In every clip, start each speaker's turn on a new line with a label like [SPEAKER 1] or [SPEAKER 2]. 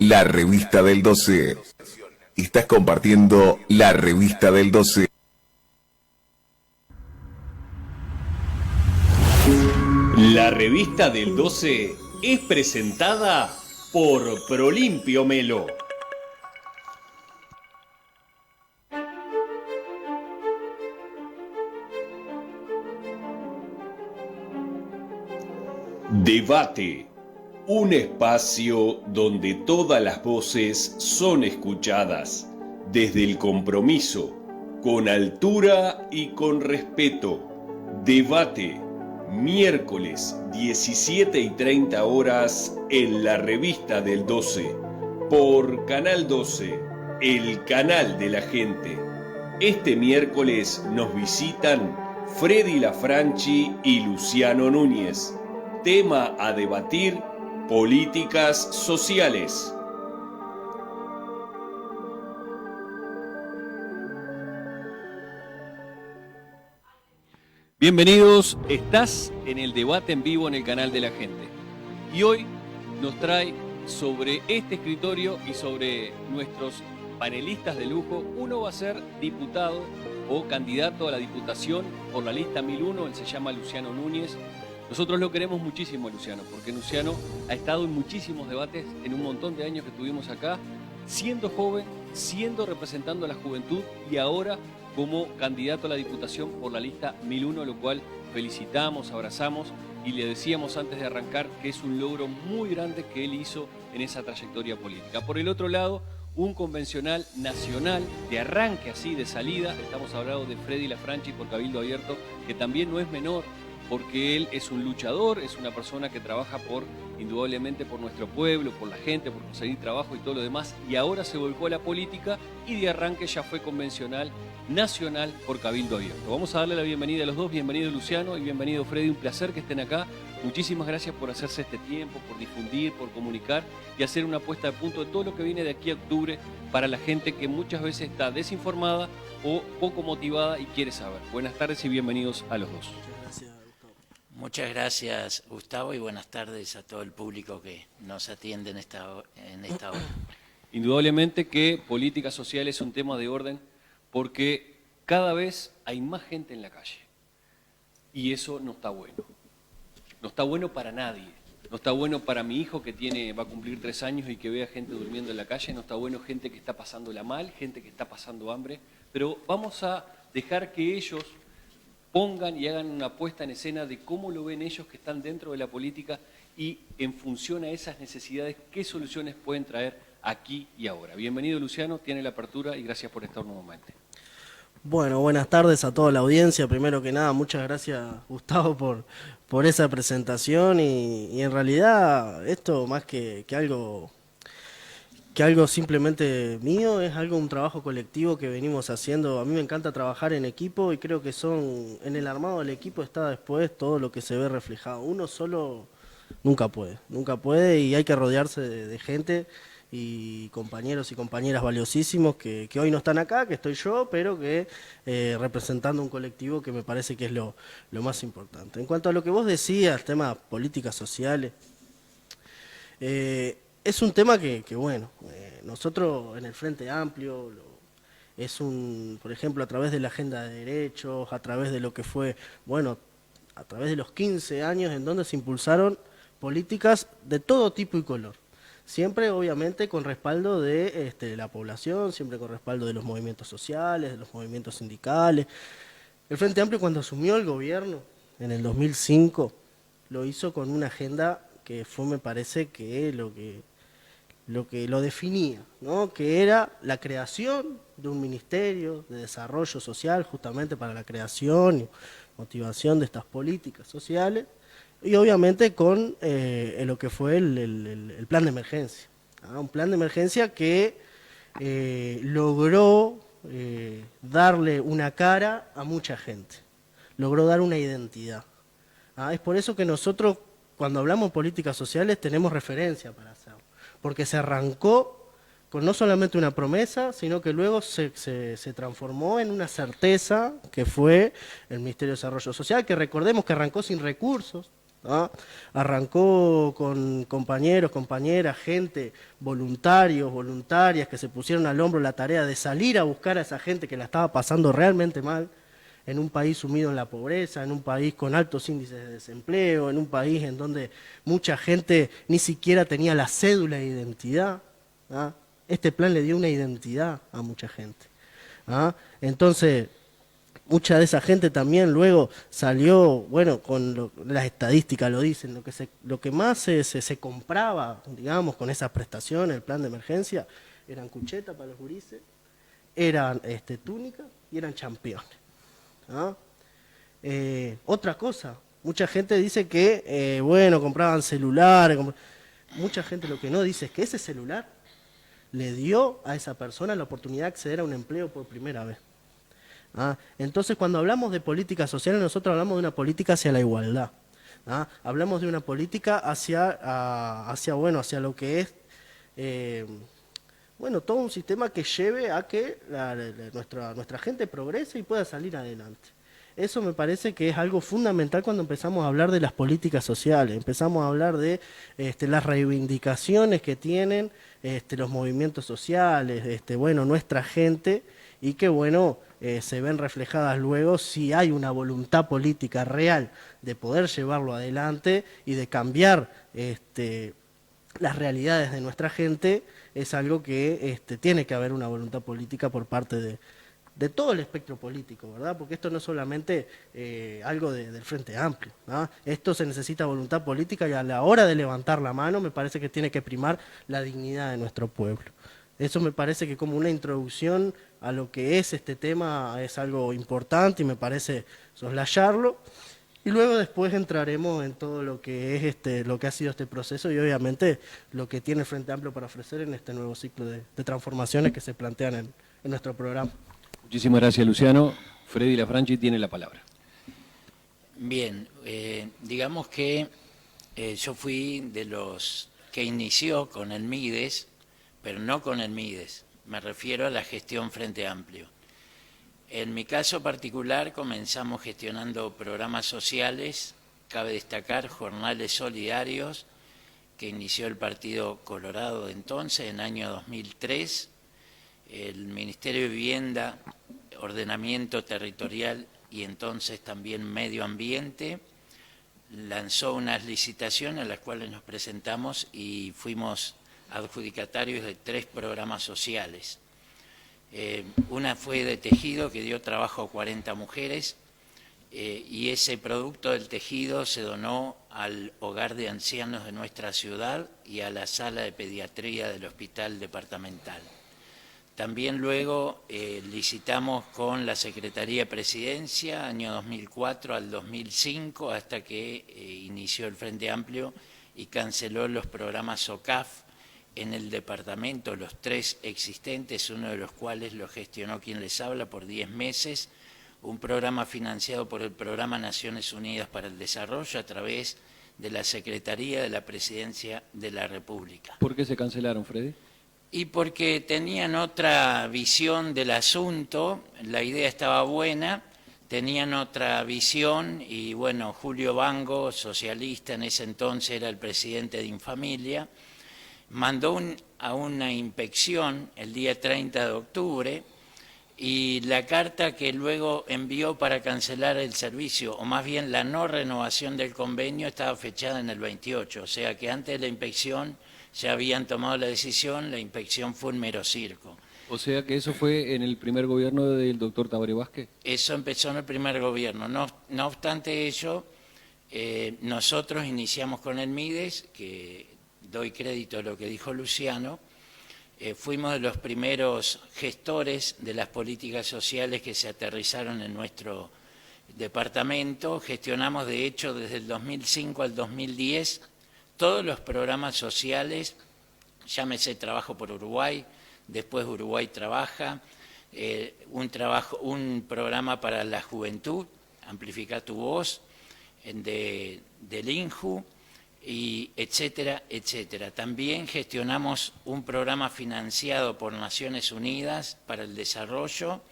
[SPEAKER 1] la revista del 12. Estás compartiendo la revista del 12.
[SPEAKER 2] La revista del 12 es presentada por Prolimpio Melo. Debate, un espacio donde todas las voces son escuchadas, desde el compromiso, con altura y con respeto. Debate, miércoles 17:30 en la revista del 12, por Canal 12, el canal de la gente. Este miércoles nos visitan Freddy Lafranchi y Luciano Núñez. Tema a debatir: políticas sociales. Bienvenidos, estás en el debate en vivo en el canal de la gente. Y hoy nos trae sobre este escritorio y sobre nuestros panelistas de lujo. Uno va a ser diputado o candidato a la diputación por la lista 1001, él se llama Luciano Núñez. Nosotros lo queremos muchísimo a Luciano, porque Luciano ha estado en muchísimos debates en un montón de años que estuvimos acá, siendo joven, representando a la juventud y ahora como candidato a la diputación por la lista 1001, lo cual felicitamos, abrazamos y le decíamos antes de arrancar que es un logro muy grande que él hizo en esa trayectoria política. Por el otro lado, un convencional nacional de arranque así, de salida, estamos hablando de Freddy Lafranchi por Cabildo Abierto, que también no es menor, porque él es un luchador, es una persona que trabaja indudablemente por nuestro pueblo, por la gente, por conseguir trabajo y todo lo demás, y ahora se volcó a la política y de arranque ya fue convencional nacional por Cabildo Abierto. Vamos a darle la bienvenida a los dos. Bienvenido Luciano y bienvenido Freddy, un placer que estén acá. Muchísimas gracias por hacerse este tiempo, por difundir, por comunicar y hacer una puesta de punto de todo lo que viene de aquí a octubre para la gente que muchas veces está desinformada o poco motivada y quiere saber. Buenas tardes y bienvenidos a los dos.
[SPEAKER 3] Muchas gracias, Gustavo, y buenas tardes a todo el público que nos atiende en esta hora.
[SPEAKER 2] Indudablemente que política social es un tema de orden porque cada vez hay más gente en la calle y eso no está bueno. No está bueno para nadie. No está bueno para mi hijo que va a cumplir 3 años y que vea gente durmiendo en la calle. No está bueno gente que está pasándola mal, gente que está pasando hambre. Pero vamos a dejar que ellos pongan y hagan una puesta en escena de cómo lo ven ellos que están dentro de la política y en función a esas necesidades, qué soluciones pueden traer aquí y ahora. Bienvenido Luciano, tiene la apertura y gracias por estar nuevamente.
[SPEAKER 4] Bueno, buenas tardes a toda la audiencia. Primero que nada, muchas gracias Gustavo por esa presentación y en realidad esto más que algo simplemente mío, es un trabajo colectivo que venimos haciendo. A mí me encanta trabajar en equipo y creo que en el armado del equipo está después todo lo que se ve reflejado. Uno solo nunca puede y hay que rodearse de gente y compañeros y compañeras valiosísimos que hoy no están acá, que estoy yo, pero que representando un colectivo que me parece que es lo más importante. En cuanto a lo que vos decías, tema políticas sociales, es un tema que bueno, nosotros en el Frente Amplio, por ejemplo, a través de la Agenda de Derechos, a través de lo que fue, bueno, a través de los 15 años en donde se impulsaron políticas de todo tipo y color. Siempre, obviamente, con respaldo de la población, siempre con respaldo de los movimientos sociales, de los movimientos sindicales. El Frente Amplio, cuando asumió el gobierno en el 2005, lo hizo con una agenda que fue, me parece, que lo definía, ¿no? Que era la creación de un ministerio de desarrollo social, justamente para la creación y motivación de estas políticas sociales, y obviamente con lo que fue el plan de emergencia, ¿no? Un plan de emergencia que logró darle una cara a mucha gente, logró dar una identidad. Es por eso que nosotros, cuando hablamos de políticas sociales, tenemos referencia para hacerlo, porque se arrancó con no solamente una promesa, sino que luego se transformó en una certeza, que fue el Ministerio de Desarrollo Social, que recordemos que arrancó sin recursos, ¿ah? Arrancó con compañeros, compañeras, gente, voluntarios, voluntarias que se pusieron al hombro la tarea de salir a buscar a esa gente que la estaba pasando realmente mal, en un país sumido en la pobreza, en un país con altos índices de desempleo, en un país en donde mucha gente ni siquiera tenía la cédula de identidad, ¿ah? Este plan le dio una identidad a mucha gente, ¿ah? Entonces, mucha de esa gente también luego salió, bueno, las estadísticas lo dicen, lo que más se compraba, digamos, con esas prestaciones, el plan de emergencia, eran cuchetas para los gurises, eran túnicas y eran championes, ¿ah? Otra cosa, mucha gente dice que, bueno, compraban celulares, mucha gente lo que no dice es que ese celular le dio a esa persona la oportunidad de acceder a un empleo por primera vez. ¿Ah? Entonces, cuando hablamos de políticas sociales, nosotros hablamos de una política hacia la igualdad. ¿Ah? Hablamos de una política hacia lo que es, bueno, todo un sistema que lleve a que nuestra gente progrese y pueda salir adelante. Eso me parece que es algo fundamental cuando empezamos a hablar de las políticas sociales, empezamos a hablar de las reivindicaciones que tienen los movimientos sociales, bueno, nuestra gente, y que, bueno, se ven reflejadas luego si hay una voluntad política real de poder llevarlo adelante y de cambiar las realidades de nuestra gente. Es algo que tiene que haber una voluntad política por parte de todo el espectro político, ¿verdad? Porque esto no es solamente algo del Frente Amplio, ¿no? Esto se necesita voluntad política, y a la hora de levantar la mano me parece que tiene que primar la dignidad de nuestro pueblo. Eso me parece que como una introducción a lo que es este tema es algo importante y me parece soslayarlo. Y luego después entraremos en todo lo que es lo que ha sido este proceso y obviamente lo que tiene el Frente Amplio para ofrecer en este nuevo ciclo de transformaciones que se plantean en nuestro programa.
[SPEAKER 2] Muchísimas gracias, Luciano. Freddy Lafranchi tiene la palabra.
[SPEAKER 3] Bien, digamos que yo fui de los que inició con el MIDES, pero no con el MIDES, me refiero a la gestión Frente Amplio. En mi caso particular comenzamos gestionando programas sociales, cabe destacar jornales solidarios, que inició el Partido Colorado de entonces, en el año 2003, el Ministerio de Vivienda, Ordenamiento Territorial y entonces también Medio Ambiente, lanzó unas licitaciones a las cuales nos presentamos y fuimos adjudicatarios de 3 programas sociales. Una fue de tejido, que dio trabajo a 40 mujeres, y ese producto del tejido se donó al hogar de ancianos de nuestra ciudad y a la sala de pediatría del hospital departamental. También luego licitamos con la Secretaría de Presidencia, año 2004 al 2005, hasta que inició el Frente Amplio y canceló los programas OCAF en el departamento, los 3 existentes, uno de los cuales lo gestionó quien les habla por 10 meses, un programa financiado por el Programa Naciones Unidas para el Desarrollo a través de la Secretaría de la Presidencia de la República.
[SPEAKER 2] ¿Por qué se cancelaron, Freddy?
[SPEAKER 3] Y porque tenían otra visión del asunto, la idea estaba buena, tenían otra visión y bueno, Julio Bango, socialista en ese entonces, era el presidente de Infamilia, mandó a una inspección el día 30 de octubre y la carta que luego envió para cancelar el servicio, o más bien la no renovación del convenio, estaba fechada en el 28, o sea que antes de la inspección ya habían tomado la decisión, la inspección fue un mero circo.
[SPEAKER 2] O sea que eso fue en el primer gobierno del doctor Tabaré Vázquez.
[SPEAKER 3] Eso empezó en el primer gobierno. No obstante ello, nosotros iniciamos con el MIDES, que doy crédito a lo que dijo Luciano, fuimos de los primeros gestores de las políticas sociales que se aterrizaron en nuestro departamento. Gestionamos, de hecho, desde el 2005 al 2010, todos los programas sociales, llámese Trabajo por Uruguay, después Uruguay Trabaja, un programa para la juventud, Amplifica tu Voz, del INJU, y etcétera, etcétera. También gestionamos un programa financiado por Naciones Unidas para el desarrollo,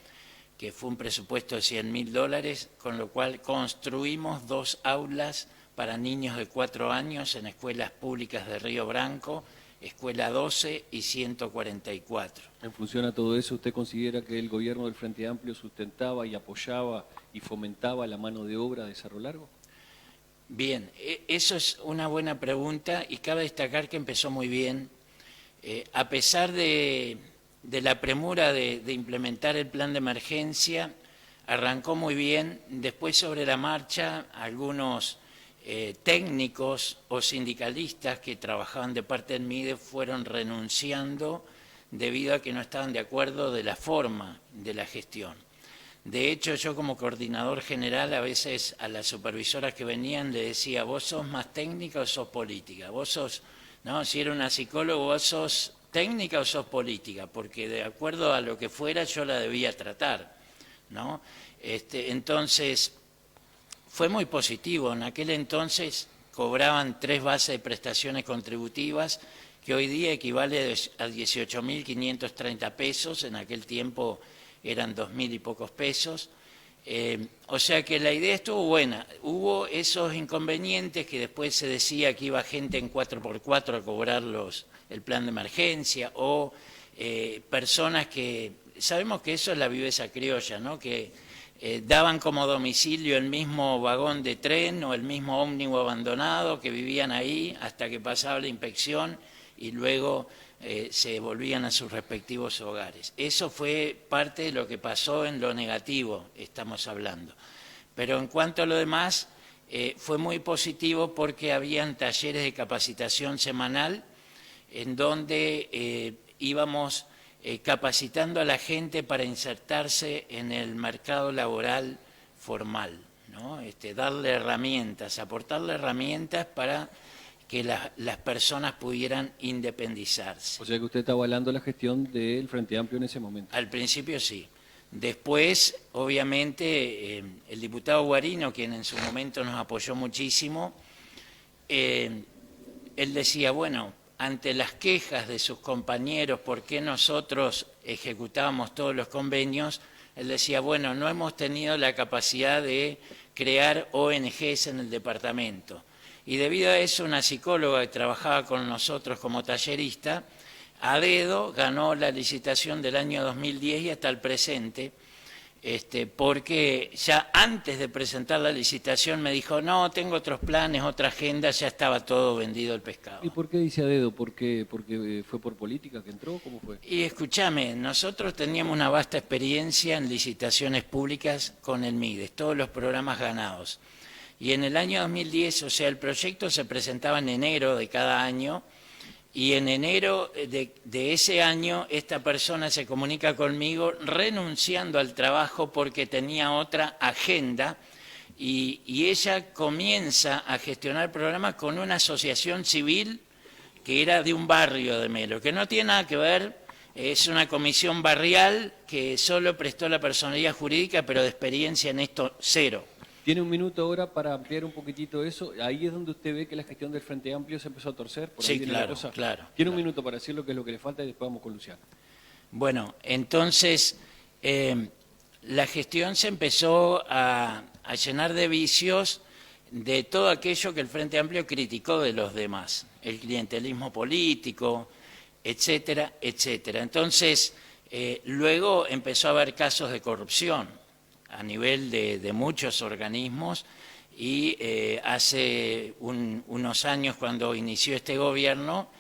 [SPEAKER 3] que fue un presupuesto de $100.000, con lo cual construimos 2 aulas para niños de 4 años en escuelas públicas de Río Branco, Escuela 12 y 144.
[SPEAKER 2] En función a todo eso, ¿usted considera que el gobierno del Frente Amplio sustentaba y apoyaba y fomentaba la mano de obra de Cerro Largo?
[SPEAKER 3] Bien, eso es una buena pregunta y cabe destacar que empezó muy bien. A pesar de la premura de implementar el plan de emergencia, arrancó muy bien. Después, sobre la marcha, algunos técnicos o sindicalistas que trabajaban de parte del MIDES fueron renunciando debido a que no estaban de acuerdo de la forma de la gestión. De hecho, yo como coordinador general a veces a las supervisoras que venían le decía, ¿vos sos más técnica o sos política? ¿Vos sos, no, si era una psicóloga, vos sos técnica o sos política? Porque de acuerdo a lo que fuera yo la debía tratar, ¿no? Entonces, fue muy positivo. En aquel entonces cobraban 3 bases de prestaciones contributivas, que hoy día equivale a 18.530 pesos, en aquel tiempo eran 2.000 y pocos pesos. O sea que la idea estuvo buena. Hubo esos inconvenientes que después se decía que iba gente en 4x4 a cobrar el plan de emergencia, o personas que, sabemos que eso es la viveza criolla, ¿no? Que daban como domicilio el mismo vagón de tren o el mismo ómnibus abandonado, que vivían ahí hasta que pasaba la inspección y luego se volvían a sus respectivos hogares. Eso fue parte de lo que pasó en lo negativo, estamos hablando. Pero en cuanto a lo demás, fue muy positivo porque habían talleres de capacitación semanal en donde íbamos capacitando a la gente para insertarse en el mercado laboral formal, ¿no? Darle herramientas, aportarle herramientas para que las personas pudieran independizarse.
[SPEAKER 2] O sea que usted está avalando la gestión del Frente Amplio en ese momento.
[SPEAKER 3] Al principio sí. Después, obviamente, el diputado Guarino, quien en su momento nos apoyó muchísimo, él decía, bueno, ante las quejas de sus compañeros, ¿por qué nosotros ejecutábamos todos los convenios? Él decía, bueno, no hemos tenido la capacidad de crear ONGs en el departamento. Y debido a eso, una psicóloga que trabajaba con nosotros como tallerista, a dedo ganó la licitación del año 2010 y hasta el presente, porque ya antes de presentar la licitación me dijo, no, tengo otros planes, otra agenda, ya estaba todo vendido el pescado.
[SPEAKER 2] ¿Y por qué dice a dedo? ¿Porque fue por política que entró? ¿Cómo fue?
[SPEAKER 3] Y escúchame, nosotros teníamos una vasta experiencia en licitaciones públicas con el MIDES, todos los programas ganados. Y en el año 2010, o sea, el proyecto se presentaba en enero de cada año, y en enero de ese año esta persona se comunica conmigo renunciando al trabajo porque tenía otra agenda, y ella comienza a gestionar el programa con una asociación civil que era de un barrio de Melo, que no tiene nada que ver, es una comisión barrial que solo prestó la personalidad jurídica, pero de experiencia en esto cero.
[SPEAKER 2] Tiene un minuto ahora para ampliar un poquitito eso. Ahí es donde usted ve que la gestión del Frente Amplio se empezó a torcer. Por ahí
[SPEAKER 3] Sí,
[SPEAKER 2] viene la cosa.
[SPEAKER 3] claro.
[SPEAKER 2] Tiene un minuto para decir lo que es lo que le falta y después vamos con Luciano.
[SPEAKER 3] Bueno, entonces la gestión se empezó a llenar de vicios de todo aquello que el Frente Amplio criticó de los demás, el clientelismo político, etcétera, etcétera. Entonces, luego empezó a haber casos de corrupción a nivel de muchos organismos, y hace unos años, cuando inició este gobierno,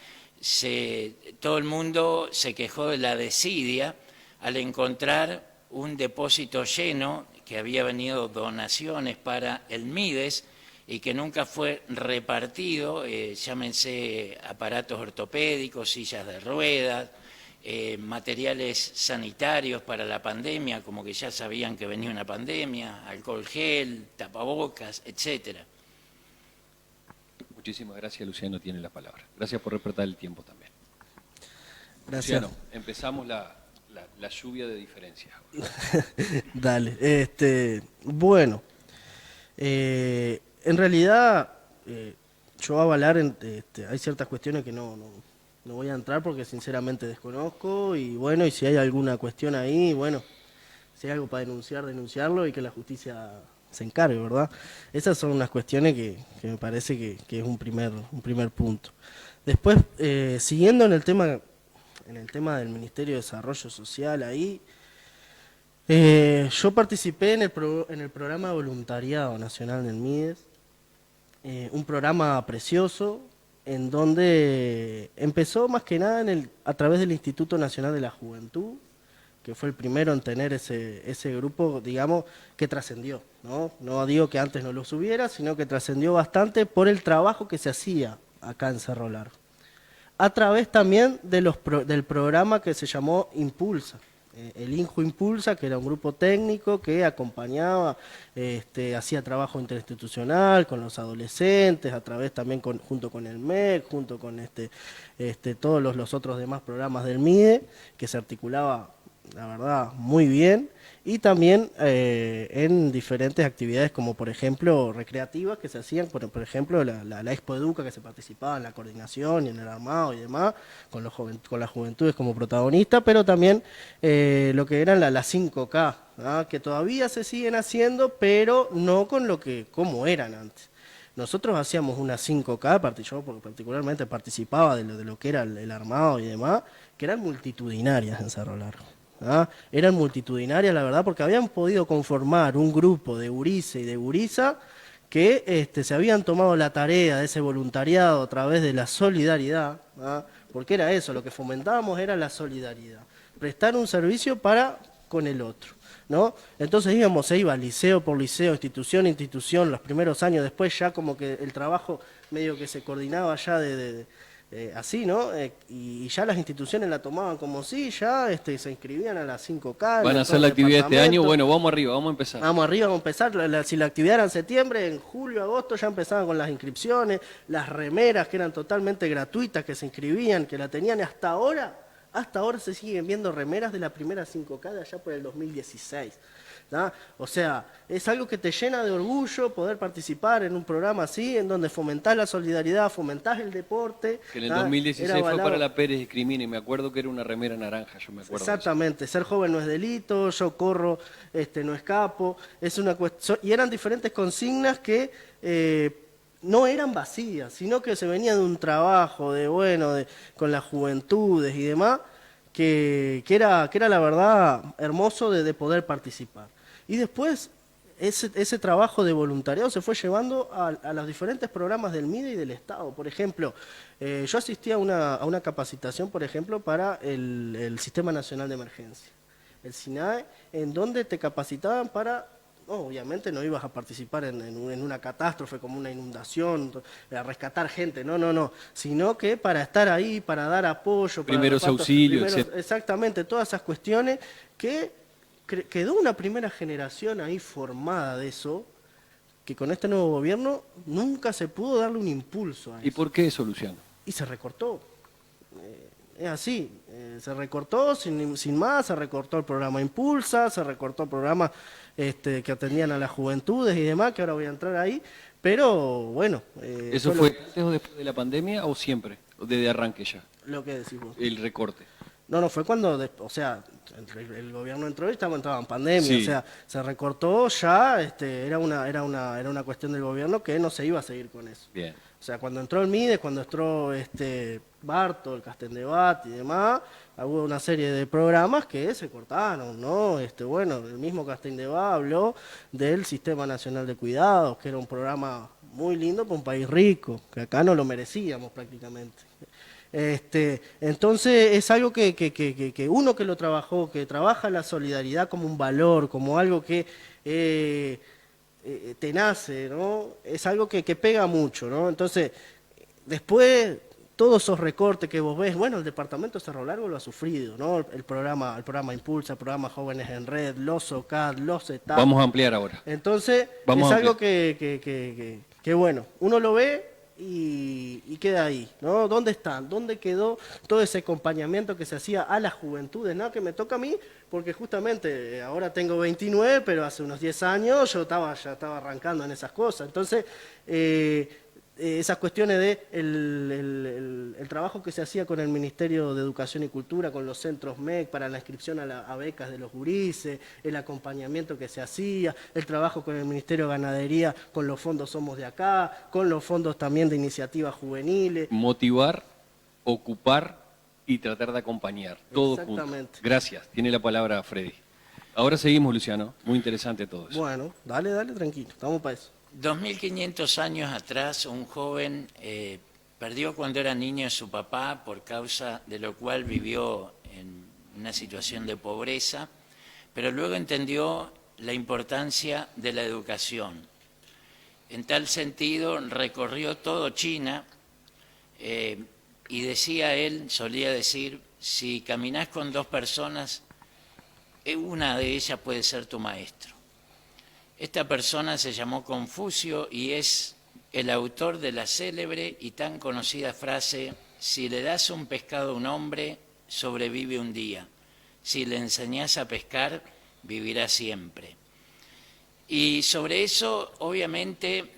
[SPEAKER 3] todo el mundo se quejó de la desidia al encontrar un depósito lleno que había venido donaciones para el MIDES y que nunca fue repartido, llámense aparatos ortopédicos, sillas de ruedas, materiales sanitarios para la pandemia, como que ya sabían que venía una pandemia, alcohol gel, tapabocas, etcétera.
[SPEAKER 2] Muchísimas gracias, Luciano tiene la palabra. Gracias por respetar el tiempo también.
[SPEAKER 4] Gracias.
[SPEAKER 2] Luciano, empezamos la lluvia de diferencias.
[SPEAKER 4] Dale, bueno, en realidad yo a avalar, hay ciertas cuestiones que no voy a entrar porque sinceramente desconozco, y bueno, y si hay alguna cuestión ahí, bueno, si hay algo para denunciar, denunciarlo y que la justicia se encargue, ¿verdad? Esas son unas cuestiones que me parece que es un primer punto. Después, siguiendo en el tema del Ministerio de Desarrollo Social, ahí yo participé en el programa de voluntariado nacional del MIDES, un programa precioso en donde empezó más que nada a través del Instituto Nacional de la Juventud, que fue el primero en tener ese grupo, digamos, que trascendió, ¿no? No digo que antes no los hubiera, sino que trascendió bastante por el trabajo que se hacía acá en Cerro Largo. A través también del programa que se llamó Impulsa, el INJU Impulsa, que era un grupo técnico que acompañaba, hacía trabajo interinstitucional con los adolescentes, a través también junto con el MEC, junto con todos los otros demás programas del MIDE, que se articulaba, la verdad, muy bien, y también en diferentes actividades como por ejemplo recreativas que se hacían, por ejemplo la Expo Educa, que se participaba en la coordinación y en el armado y demás, con las juventudes como protagonistas, pero también lo que eran las 5K, ¿no? Que todavía se siguen haciendo, pero no como eran antes. Nosotros hacíamos unas 5K, yo particularmente participaba de lo que era el armado y demás, que eran multitudinarias en Cerro Largo. ¿Ah? Eran multitudinarias, la verdad, porque habían podido conformar un grupo de Urice y de Guriza que se habían tomado la tarea de ese voluntariado a través de la solidaridad, ¿ah? Porque era eso, lo que fomentábamos era la solidaridad, prestar un servicio para con el otro, ¿no? Entonces se iba liceo por liceo, institución a institución, los primeros años, después ya como que el trabajo medio que se coordinaba ya así, ¿no? Y ya las instituciones la tomaban como si ya se inscribían a las 5K.
[SPEAKER 2] Van a hacer la actividad este año. Bueno, vamos arriba, vamos a empezar.
[SPEAKER 4] Vamos arriba, vamos a empezar. Si la actividad era en septiembre, en julio, agosto ya empezaban con las inscripciones, las remeras que eran totalmente gratuitas, que se inscribían, que la tenían hasta ahora se siguen viendo remeras de la primera 5K de allá por el 2016. ¿No? O sea, es algo que te llena de orgullo poder participar en un programa así, en donde fomentás la solidaridad, fomentás el deporte.
[SPEAKER 2] Que en el 2016 fue para la Pérez Discrimina y me acuerdo que era una remera naranja, yo me acuerdo.
[SPEAKER 4] Exactamente, ser joven no es delito, yo corro, no escapo, es una cuestión, y eran diferentes consignas que no eran vacías, sino que se venía de un trabajo con las juventudes y demás, que era la verdad hermoso de poder participar. Y después ese trabajo de voluntariado se fue llevando a los diferentes programas del MIDE y del Estado. Por ejemplo, yo asistí a una capacitación, por ejemplo, para el Sistema Nacional de Emergencia, el SINAE, en donde te capacitaban para... obviamente no ibas a participar en una catástrofe como una inundación, a rescatar gente, no, sino que para estar ahí, para dar apoyo,
[SPEAKER 2] primeros auxilios,
[SPEAKER 4] exactamente, todas esas cuestiones que quedó una primera generación ahí formada de eso, que con este nuevo gobierno nunca se pudo darle un impulso a eso.
[SPEAKER 2] ¿Y por qué eso, Luciano?
[SPEAKER 4] Y se recortó. Es así, se recortó sin más, se recortó el programa Impulsa, se recortó el programa que atendían a las juventudes y demás, que ahora voy a entrar ahí, pero bueno...
[SPEAKER 2] ¿Eso fue antes o después de la pandemia o siempre? ¿O desde arranque ya?
[SPEAKER 4] Lo que decís vos.
[SPEAKER 2] El recorte.
[SPEAKER 4] No, fue cuando, el gobierno entró y estaba en pandemia,
[SPEAKER 2] Sí.
[SPEAKER 4] O sea, se recortó ya, era una cuestión del gobierno que no se iba a seguir con eso.
[SPEAKER 2] Bien.
[SPEAKER 4] O sea, cuando entró el MIDES, cuando entró Barto, el Castendebat y demás, hubo una serie de programas que se cortaron, ¿no? El mismo Castendebat habló del Sistema Nacional de Cuidados, que era un programa muy lindo para un país rico, que acá no lo merecíamos prácticamente. Entonces es algo que uno que lo trabajó, que trabaja la solidaridad como un valor, como algo que te nace, ¿no? Es algo que pega mucho, ¿no? Entonces, después, todos esos recortes que vos ves, el departamento de Cerro Largo lo ha sufrido, ¿no? El programa Impulsa, el programa Jóvenes en Red, los OCAD, los ETAP.
[SPEAKER 2] Vamos a ampliar ahora.
[SPEAKER 4] Entonces, algo que uno lo ve y queda ahí, ¿no? ¿Dónde están? ¿Dónde quedó todo ese acompañamiento que se hacía a las juventudes, ¿no? Que me toca a mí, porque justamente ahora tengo 29, pero hace unos 10 años yo ya estaba arrancando en esas cosas. Entonces, esas cuestiones de el trabajo que se hacía con el Ministerio de Educación y Cultura, con los centros MEC para la inscripción a becas de los gurises, el acompañamiento que se hacía, el trabajo con el Ministerio de Ganadería, con los fondos Somos de Acá, con los fondos también de iniciativas juveniles.
[SPEAKER 2] Motivar, ocupar y tratar de acompañar, todo junto.
[SPEAKER 4] Exactamente.
[SPEAKER 2] Gracias, tiene la palabra Freddy. Ahora seguimos, Luciano, muy interesante todo eso.
[SPEAKER 4] Bueno, dale, tranquilo, estamos para eso.
[SPEAKER 3] 2500 años atrás, un joven perdió cuando era niño a su papá, por causa de lo cual vivió en una situación de pobreza, pero luego entendió la importancia de la educación. En tal sentido, recorrió todo China y decía él, solía decir, si caminás con dos personas, una de ellas puede ser tu maestro. Esta persona se llamó Confucio y es el autor de la célebre y tan conocida frase: si le das un pescado a un hombre, sobrevive un día. Si le enseñás a pescar, vivirá siempre. Y sobre eso, obviamente,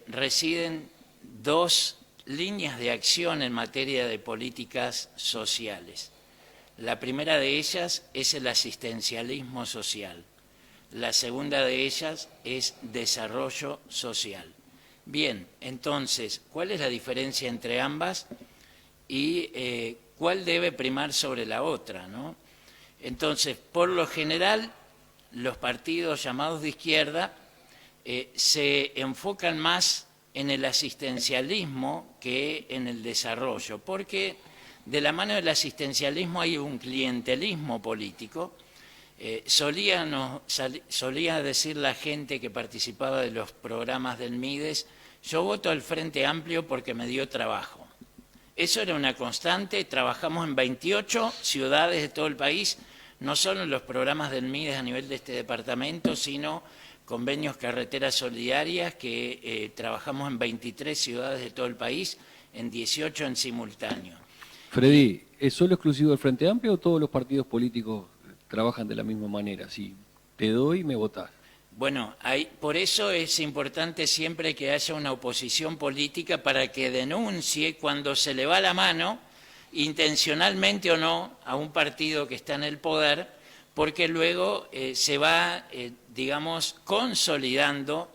[SPEAKER 3] residen dos líneas de acción en materia de políticas sociales. La primera de ellas es el asistencialismo social. La segunda de ellas es desarrollo social. Bien, entonces, ¿cuál es la diferencia entre ambas y cuál debe primar sobre la otra, ¿no? Entonces, por lo general, los partidos llamados de izquierda se enfocan más en el asistencialismo que en el desarrollo, porque de la mano del asistencialismo hay un clientelismo político. Solía decir la gente que participaba de los programas del MIDES: yo voto al Frente Amplio porque me dio trabajo. Eso era una constante. Trabajamos en 28 ciudades de todo el país, no solo en los programas del MIDES a nivel de este departamento, sino convenios carreteras solidarias que trabajamos en 23 ciudades de todo el país, en 18 en simultáneo.
[SPEAKER 2] Freddy, ¿es solo exclusivo del Frente Amplio o todos los partidos políticos trabajan de la misma manera? Si te doy, me votás.
[SPEAKER 3] Bueno, por eso es importante siempre que haya una oposición política para que denuncie cuando se le va la mano, intencionalmente o no, a un partido que está en el poder, porque luego se va, digamos, consolidando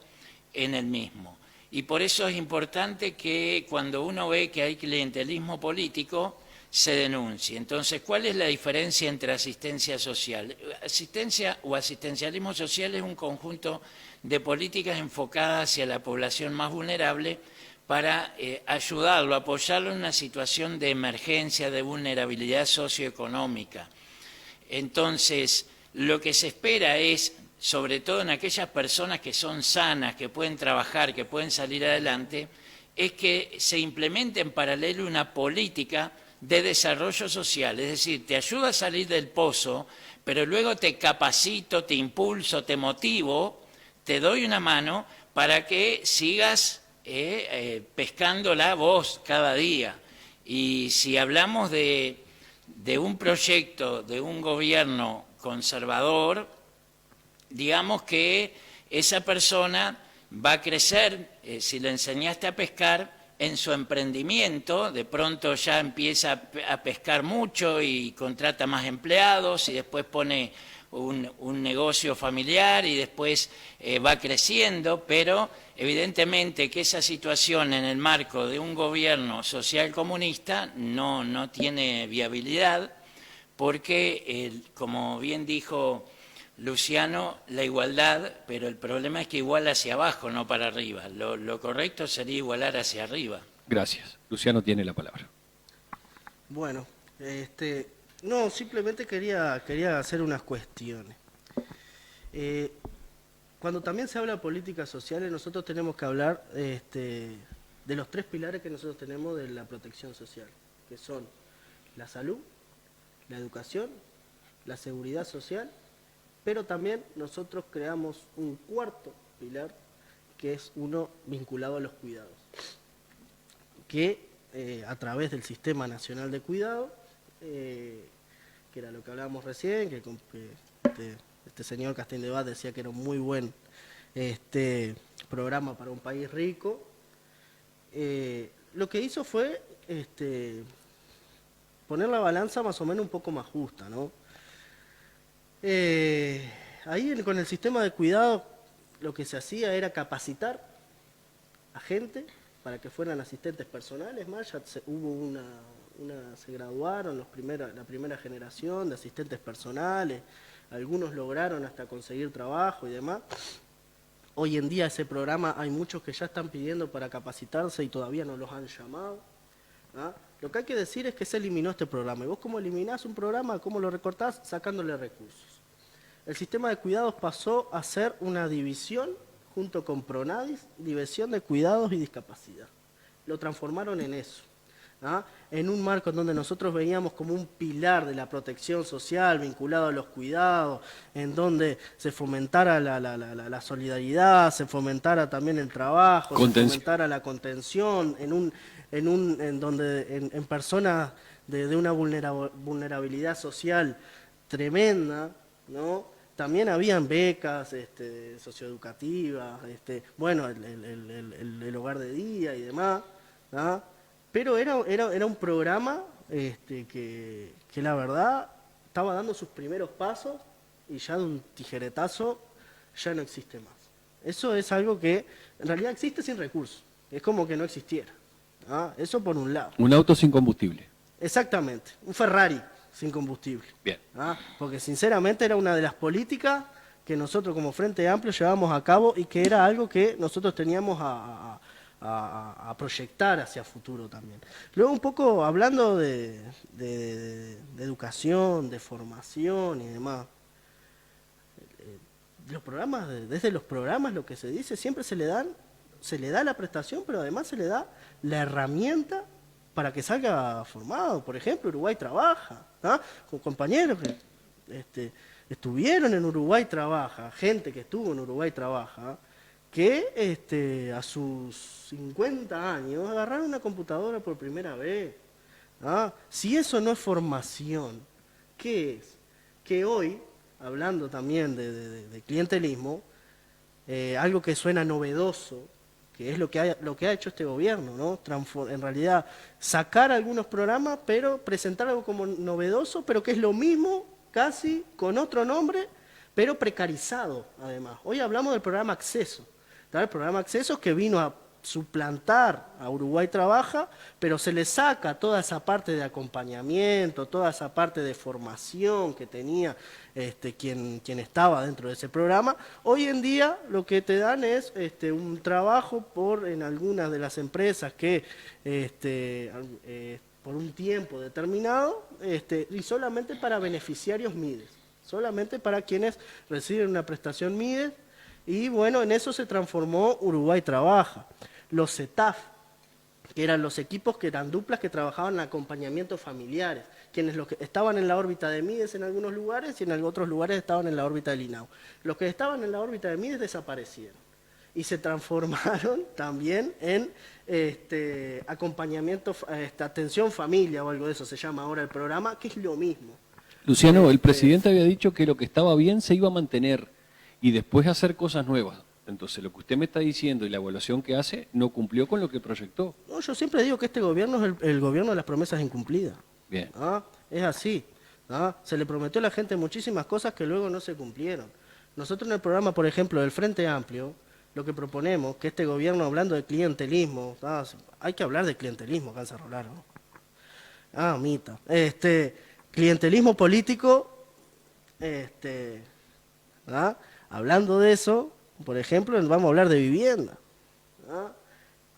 [SPEAKER 3] en el mismo. Y por eso es importante que cuando uno ve que hay clientelismo político, se denuncie. Entonces, ¿cuál es la diferencia entre asistencia social? Asistencia o asistencialismo social es un conjunto de políticas enfocadas hacia la población más vulnerable para ayudarlo, apoyarlo en una situación de emergencia, de vulnerabilidad socioeconómica. Entonces, lo que se espera es, sobre todo en aquellas personas que son sanas, que pueden trabajar, que pueden salir adelante, es que se implemente en paralelo una política de desarrollo social, es decir, te ayuda a salir del pozo, pero luego te capacito, te impulso, te motivo, te doy una mano para que sigas pescándola vos cada día. Y si hablamos de un proyecto, de un gobierno conservador, digamos que esa persona va a crecer, si le enseñaste a pescar, en su emprendimiento, de pronto ya empieza a pescar mucho y contrata más empleados y después pone un negocio familiar y después va creciendo, pero evidentemente que esa situación en el marco de un gobierno social comunista no tiene viabilidad, porque, como bien dijo Luciano, la igualdad, pero el problema es que iguala hacia abajo, no para arriba. Lo correcto sería igualar hacia arriba.
[SPEAKER 2] Gracias. Luciano tiene la palabra.
[SPEAKER 4] Bueno, no, simplemente quería hacer unas cuestiones. Cuando también se habla de políticas sociales, nosotros tenemos que hablar de los tres pilares que nosotros tenemos de la protección social, que son la salud, la educación, la seguridad social, pero también nosotros creamos un cuarto pilar, que es uno vinculado a los cuidados, que a través del Sistema Nacional de Cuidado, que era lo que hablábamos recién, que este señor Castelldebat decía que era un muy buen programa para un país rico, lo que hizo fue poner la balanza más o menos un poco más justa, ¿no? Ahí con el sistema de cuidado lo que se hacía era capacitar a gente para que fueran asistentes personales, más ya hubo se graduaron la primera generación de asistentes personales, algunos lograron hasta conseguir trabajo y demás. Hoy en día ese programa hay muchos que ya están pidiendo para capacitarse y todavía no los han llamado. ¿Ah? Lo que hay que decir es que se eliminó este programa. ¿Y vos cómo eliminás un programa? ¿Cómo lo recortás? Sacándole recursos. El sistema de cuidados pasó a ser una división junto con Pronadis, División de Cuidados y Discapacidad. Lo transformaron en eso. ¿Ah? En un marco en donde nosotros veíamos como un pilar de la protección social vinculado a los cuidados, en donde se fomentara la solidaridad, se fomentara también el trabajo, se fomentara la contención, en personas de una vulnerabilidad social tremenda, ¿no? También habían becas socioeducativas, bueno, el hogar de día y demás, ¿no? Pero era un programa que la verdad estaba dando sus primeros pasos y ya de un tijeretazo ya no existe más. Eso es algo que en realidad existe sin recursos, es como que no existiera. ¿Ah? Eso por un lado.
[SPEAKER 2] Un auto sin combustible.
[SPEAKER 4] Exactamente, un Ferrari sin combustible.
[SPEAKER 2] Bien.
[SPEAKER 4] ¿Ah? Porque sinceramente era una de las políticas que nosotros como Frente Amplio llevábamos a cabo y que era algo que nosotros teníamos a proyectar hacia futuro también. Luego un poco hablando de educación, de formación y demás, desde los programas lo que se dice, siempre se le da la prestación, pero además se le da la herramienta para que salga formado. Por ejemplo, Uruguay Trabaja, ¿no? Con compañeros que estuvieron en Uruguay Trabaja, gente que estuvo en Uruguay Trabaja, que a sus 50 años agarraron una computadora por primera vez. ¿Ah? Si eso no es formación, ¿qué es? Que hoy, hablando también de clientelismo, algo que suena novedoso, que es lo que ha hecho este gobierno, ¿no? En realidad, sacar algunos programas, pero presentar algo como novedoso, pero que es lo mismo, casi, con otro nombre, pero precarizado, además. Hoy hablamos del programa Acceso. El programa Acceso que vino a suplantar a Uruguay Trabaja, pero se le saca toda esa parte de acompañamiento, toda esa parte de formación que tenía quien estaba dentro de ese programa. Hoy en día lo que te dan es un trabajo en algunas de las empresas que por un tiempo determinado y solamente para beneficiarios MIDES, solamente para quienes reciben una prestación MIDES. Y bueno, en eso se transformó Uruguay Trabaja. Los CETAF, que eran los equipos que eran duplas que trabajaban en acompañamientos familiares, quienes estaban en la órbita de MIDES en algunos lugares y en otros lugares estaban en la órbita del INAU. Los que estaban en la órbita de MIDES desaparecieron y se transformaron también en acompañamiento, atención familia o algo de eso se llama ahora el programa, que es lo mismo.
[SPEAKER 2] Luciano, el presidente había dicho que lo que estaba bien se iba a mantener y después hacer cosas nuevas. Entonces, lo que usted me está diciendo y la evaluación que hace no cumplió con lo que proyectó.
[SPEAKER 4] No, yo siempre digo que este gobierno es el gobierno de las promesas incumplidas.
[SPEAKER 2] Bien.
[SPEAKER 4] ¿Ah? Es así. ¿Ah? Se le prometió a la gente muchísimas cosas que luego no se cumplieron. Nosotros en el programa, por ejemplo, del Frente Amplio, lo que proponemos, que este gobierno, hablando de clientelismo, hay que hablar de clientelismo, Cansa Rolar, ¿no? Ah, mita. Clientelismo político, ¿ah? Hablando de eso, por ejemplo, vamos a hablar de vivienda. ¿Ah?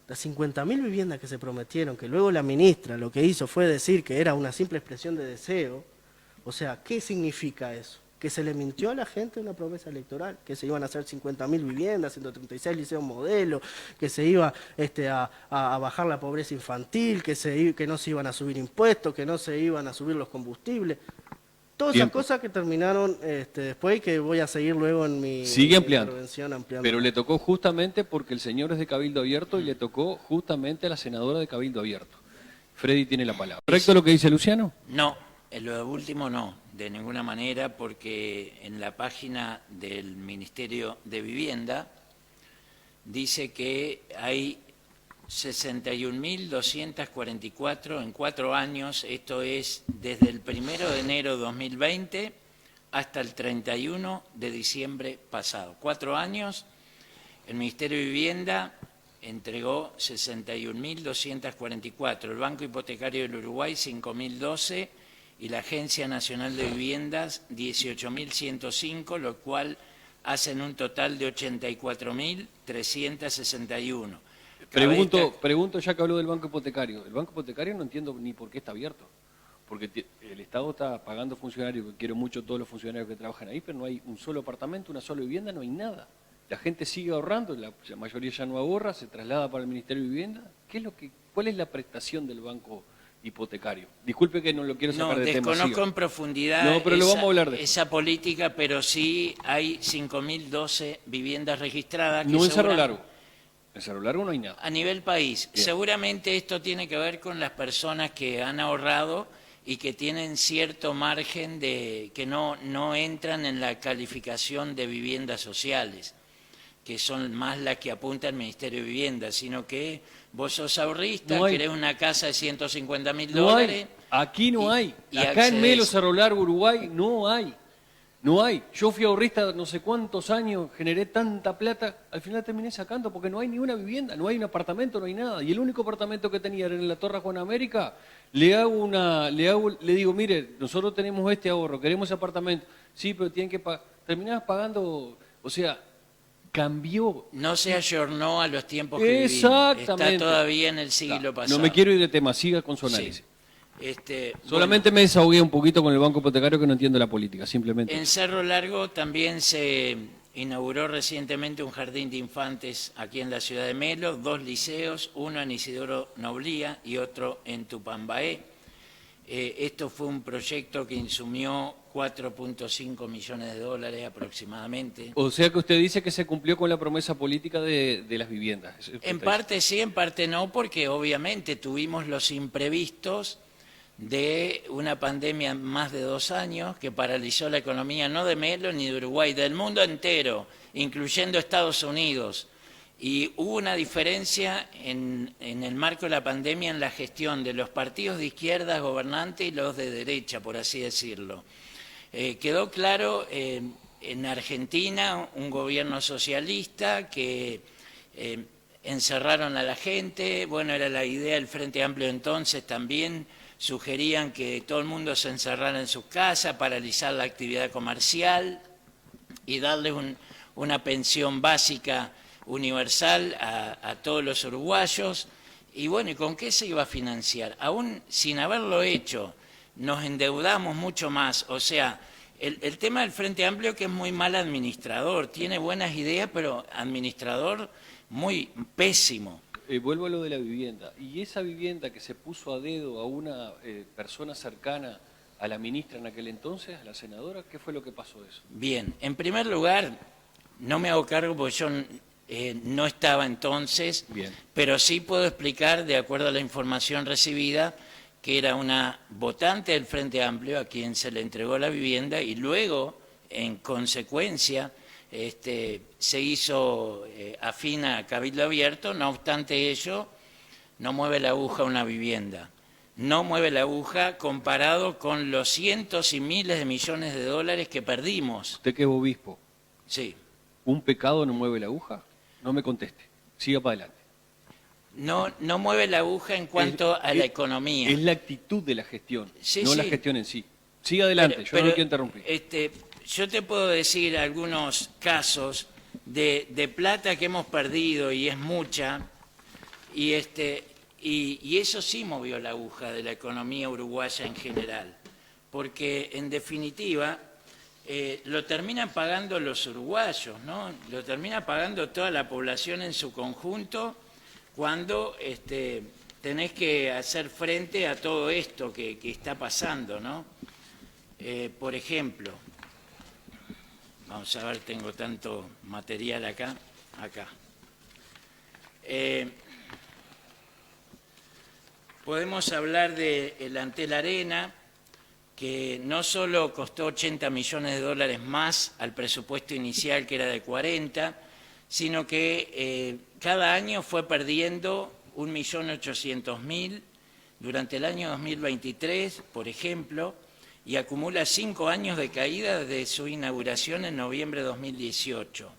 [SPEAKER 4] Las 50.000 viviendas que se prometieron, que luego la ministra lo que hizo fue decir que era una simple expresión de deseo. O sea, ¿qué significa eso? Que se le mintió a la gente una promesa electoral, que se iban a hacer 50.000 viviendas, 136 liceos modelo, que se iba a bajar la pobreza infantil, que no se iban a subir impuestos, que no se iban a subir los combustibles. Todas esas cosas que terminaron después y que voy a seguir luego en mi intervención ampliando.
[SPEAKER 2] Pero le tocó justamente porque el señor es de Cabildo Abierto y le tocó justamente a la senadora de Cabildo Abierto. Freddy tiene la palabra. ¿Correcto lo que dice Luciano?
[SPEAKER 3] No, en lo último no, de ninguna manera, porque en la página del Ministerio de Vivienda dice que hay 61.244 en 4 años, esto es desde el 1 de enero de 2020 hasta el 31 de diciembre pasado. 4 años, el Ministerio de Vivienda entregó 61.244, el Banco Hipotecario del Uruguay 5.012 y la Agencia Nacional de Viviendas 18.105, lo cual hacen un total de 84.361.
[SPEAKER 2] Pregunto ya que habló del banco hipotecario. El banco hipotecario no entiendo ni por qué está abierto. Porque el Estado está pagando funcionarios, que quiero mucho todos los funcionarios que trabajan ahí, pero no hay un solo apartamento, una sola vivienda, no hay nada. La gente sigue ahorrando, la mayoría ya no ahorra, se traslada para el Ministerio de Vivienda. ¿Cuál es la prestación del banco hipotecario? Disculpe que no lo quiero sacar de tema.
[SPEAKER 3] Desconozco en profundidad
[SPEAKER 2] pero lo vamos a hablar
[SPEAKER 3] esa política, pero sí hay 5.012 viviendas registradas.
[SPEAKER 2] No en Cerro Largo. En Cerro Largo no hay nada.
[SPEAKER 3] A nivel país.
[SPEAKER 2] Bien.
[SPEAKER 3] Seguramente esto tiene que ver con las personas que han ahorrado y que tienen cierto margen de que no entran en la calificación de viviendas sociales, que son más las que apunta el Ministerio de Vivienda, sino que vos sos ahorrista, querés una casa de $150.000.
[SPEAKER 2] No hay. Aquí no hay. Acá en Melo, Cerro Largo, Uruguay, no hay. No hay. Yo fui ahorrista no sé cuántos años, generé tanta plata, al final terminé sacando porque no hay ni una vivienda, no hay un apartamento, no hay nada. Y el único apartamento que tenía era en la Torre Juan América. Le digo, mire, nosotros tenemos este ahorro, queremos ese apartamento. Sí, pero tienen que pagar. Terminás pagando, o sea, cambió.
[SPEAKER 3] No se ayornó a los tiempos que vivimos.
[SPEAKER 2] Exactamente.
[SPEAKER 3] Está todavía en el siglo pasado.
[SPEAKER 2] No me quiero ir de tema, siga con su análisis.
[SPEAKER 3] Sí.
[SPEAKER 2] Solamente me desahogué un poquito con el banco hipotecario que no entiendo la política, simplemente.
[SPEAKER 3] En Cerro Largo también se inauguró recientemente un jardín de infantes aquí en la ciudad de Melo, 2 liceos, uno en Isidoro Noblía y otro en Tupambaé. Esto fue un proyecto que insumió $4.5 millones aproximadamente.
[SPEAKER 2] O sea que usted dice que se cumplió con la promesa política de las viviendas.
[SPEAKER 3] En parte sí, en parte no, porque obviamente tuvimos los imprevistos de una pandemia más de 2 años que paralizó la economía no de Melo ni de Uruguay, del mundo entero, incluyendo Estados Unidos. Y hubo una diferencia en el marco de la pandemia en la gestión de los partidos de izquierda gobernantes y los de derecha, por así decirlo. Quedó claro en Argentina un gobierno socialista que encerraron a la gente, bueno, era la idea del Frente Amplio entonces también, sugerían que todo el mundo se encerrara en sus casas, paralizar la actividad comercial y darle una pensión básica universal a todos los uruguayos. Y bueno, ¿y con qué se iba a financiar? Aún sin haberlo hecho, nos endeudamos mucho más. O sea, el tema del Frente Amplio, que es muy mal administrador, tiene buenas ideas, pero administrador muy pésimo.
[SPEAKER 2] Vuelvo a lo de la vivienda. ¿Y esa vivienda que se puso a dedo a una persona cercana a la ministra en aquel entonces, a la senadora, qué fue lo que pasó eso?
[SPEAKER 3] Bien, en primer lugar, no me hago cargo porque yo no estaba entonces,
[SPEAKER 2] bien,
[SPEAKER 3] pero sí puedo explicar, de acuerdo a la información recibida, que era una votante del Frente Amplio a quien se le entregó la vivienda y luego, en consecuencia, se hizo afín a Cabildo Abierto. No obstante ello, no mueve la aguja una vivienda. No mueve la aguja comparado con los cientos y miles de millones de dólares que perdimos.
[SPEAKER 2] Usted que es obispo.
[SPEAKER 3] Sí.
[SPEAKER 2] ¿Un pecado no mueve la aguja? No me conteste. Siga para adelante.
[SPEAKER 3] No mueve la aguja en cuanto a la economía.
[SPEAKER 2] Es la actitud de la gestión,
[SPEAKER 3] sí,
[SPEAKER 2] no
[SPEAKER 3] sí.
[SPEAKER 2] la gestión en sí. Siga adelante, yo no lo quiero interrumpir.
[SPEAKER 3] Yo te puedo decir algunos casos de plata que hemos perdido, y es mucha, y eso sí movió la aguja de la economía uruguaya en general, porque en definitiva lo terminan pagando los uruguayos, ¿no? Lo termina pagando toda la población en su conjunto cuando tenés que hacer frente a todo esto que está pasando, ¿no? Por ejemplo, vamos a ver, tengo tanto material acá. Podemos hablar del Antel Arena, que no solo costó $80 millones más al presupuesto inicial, que era de 40, sino que cada año fue perdiendo 1.800.000 durante el año 2023, por ejemplo, y acumula 5 años de caída desde su inauguración en noviembre de 2018.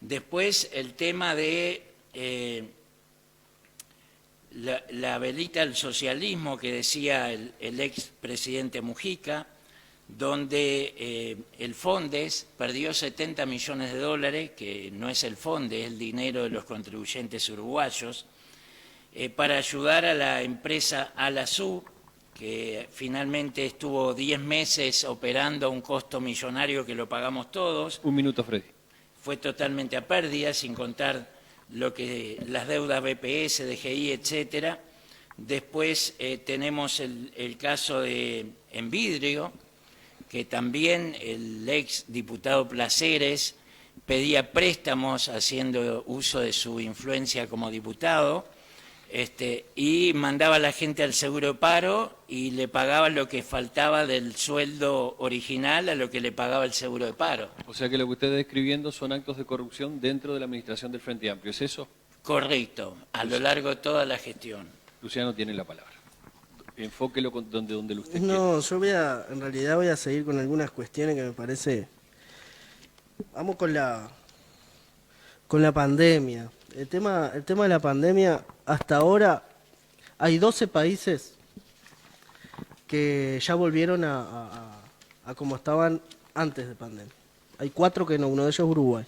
[SPEAKER 3] Después, el tema de la velita del socialismo que decía el expresidente Mujica, donde el Fondes perdió 70 millones de dólares, que no es el Fondes, es el dinero de los contribuyentes uruguayos, para ayudar a la empresa Alasú, que finalmente estuvo 10 meses operando a un costo millonario que lo pagamos todos.
[SPEAKER 2] Un minuto, Freddy.
[SPEAKER 3] Fue totalmente a pérdida, sin contar las deudas BPS, DGI, etcétera. Después tenemos el caso de Envidrio, que también el ex diputado Placeres pedía préstamos haciendo uso de su influencia como diputado, y mandaba a la gente al seguro de paro y le pagaba lo que faltaba del sueldo original a lo que le pagaba el seguro de paro.
[SPEAKER 2] O sea que lo que usted está describiendo son actos de corrupción dentro de la administración del Frente Amplio, ¿es eso?
[SPEAKER 3] Correcto, a lo largo de toda la gestión.
[SPEAKER 2] Luciano tiene la palabra. Enfóquelo donde usted
[SPEAKER 4] No, yo en realidad voy a seguir con algunas cuestiones que me parece. Vamos con la pandemia. El tema de la pandemia, hasta ahora hay 12 países que ya volvieron a como estaban antes de pandemia. Hay 4 que no, uno de ellos es Uruguay.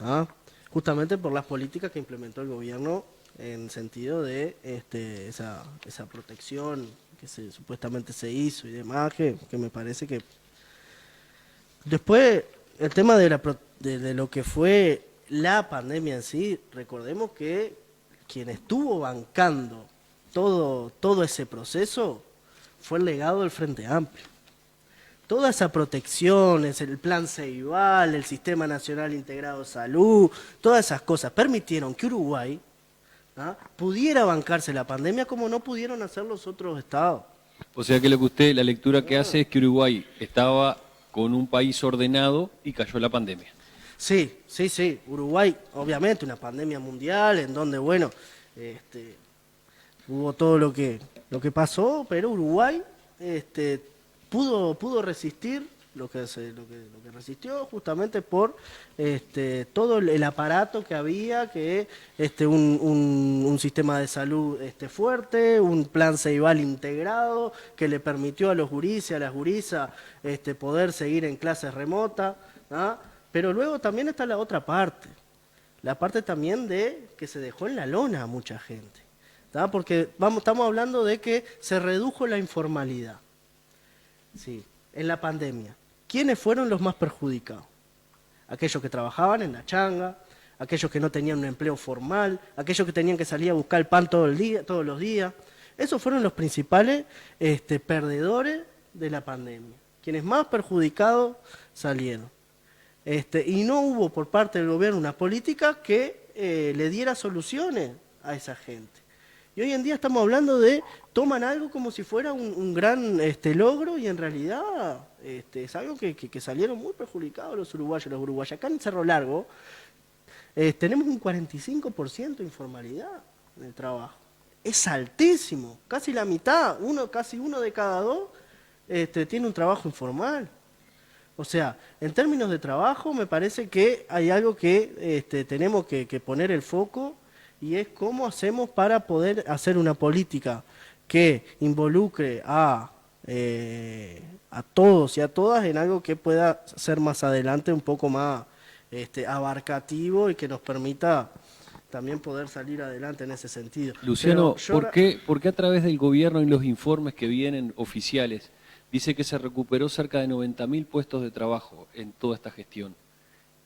[SPEAKER 4] ¿Ah? Justamente por las políticas que implementó el gobierno en sentido de esa protección que supuestamente se hizo y demás, que me parece que... Después, el tema de lo que fue la pandemia en sí, recordemos que quien estuvo bancando todo ese proceso fue el legado del Frente Amplio. Toda esa protección, el plan Ceibal, el Sistema Nacional Integrado de Salud, todas esas cosas permitieron que Uruguay pudiera bancarse la pandemia como no pudieron hacer los otros estados.
[SPEAKER 2] O sea que la lectura que hace es que Uruguay estaba con un país ordenado y cayó la pandemia.
[SPEAKER 4] Sí. Uruguay, obviamente, una pandemia mundial en donde, bueno, hubo todo lo que pasó, pero Uruguay pudo resistir lo que resistió justamente por todo el aparato que había, que un sistema de salud fuerte, un plan Ceibal integrado que le permitió a los gurises, a las gurisas poder seguir en clases remotas, ¿ah? Pero luego también está la otra parte, la parte también de que se dejó en la lona a mucha gente, ¿tá? Porque estamos hablando de que se redujo la informalidad, sí, en la pandemia. ¿Quiénes fueron los más perjudicados? Aquellos que trabajaban en la changa, aquellos que no tenían un empleo formal, aquellos que tenían que salir a buscar el pan todos los días. Esos fueron los principales perdedores de la pandemia, quienes más perjudicados salieron. Y no hubo por parte del gobierno una política que le diera soluciones a esa gente. Y hoy en día estamos hablando de, toman algo como si fuera un gran logro, y en realidad es algo que salieron muy perjudicados los uruguayos. Acá en Cerro Largo tenemos un 45% de informalidad en el trabajo. Es altísimo, casi la mitad, casi uno de cada 2 tiene un trabajo informal. O sea, en términos de trabajo me parece que hay algo que tenemos que poner el foco, y es cómo hacemos para poder hacer una política que involucre a todos y a todas en algo que pueda ser más adelante un poco más abarcativo y que nos permita también poder salir adelante en ese sentido.
[SPEAKER 2] Luciano, ¿por qué a través del gobierno y los informes que vienen oficiales dice que se recuperó cerca de 90.000 puestos de trabajo en toda esta gestión?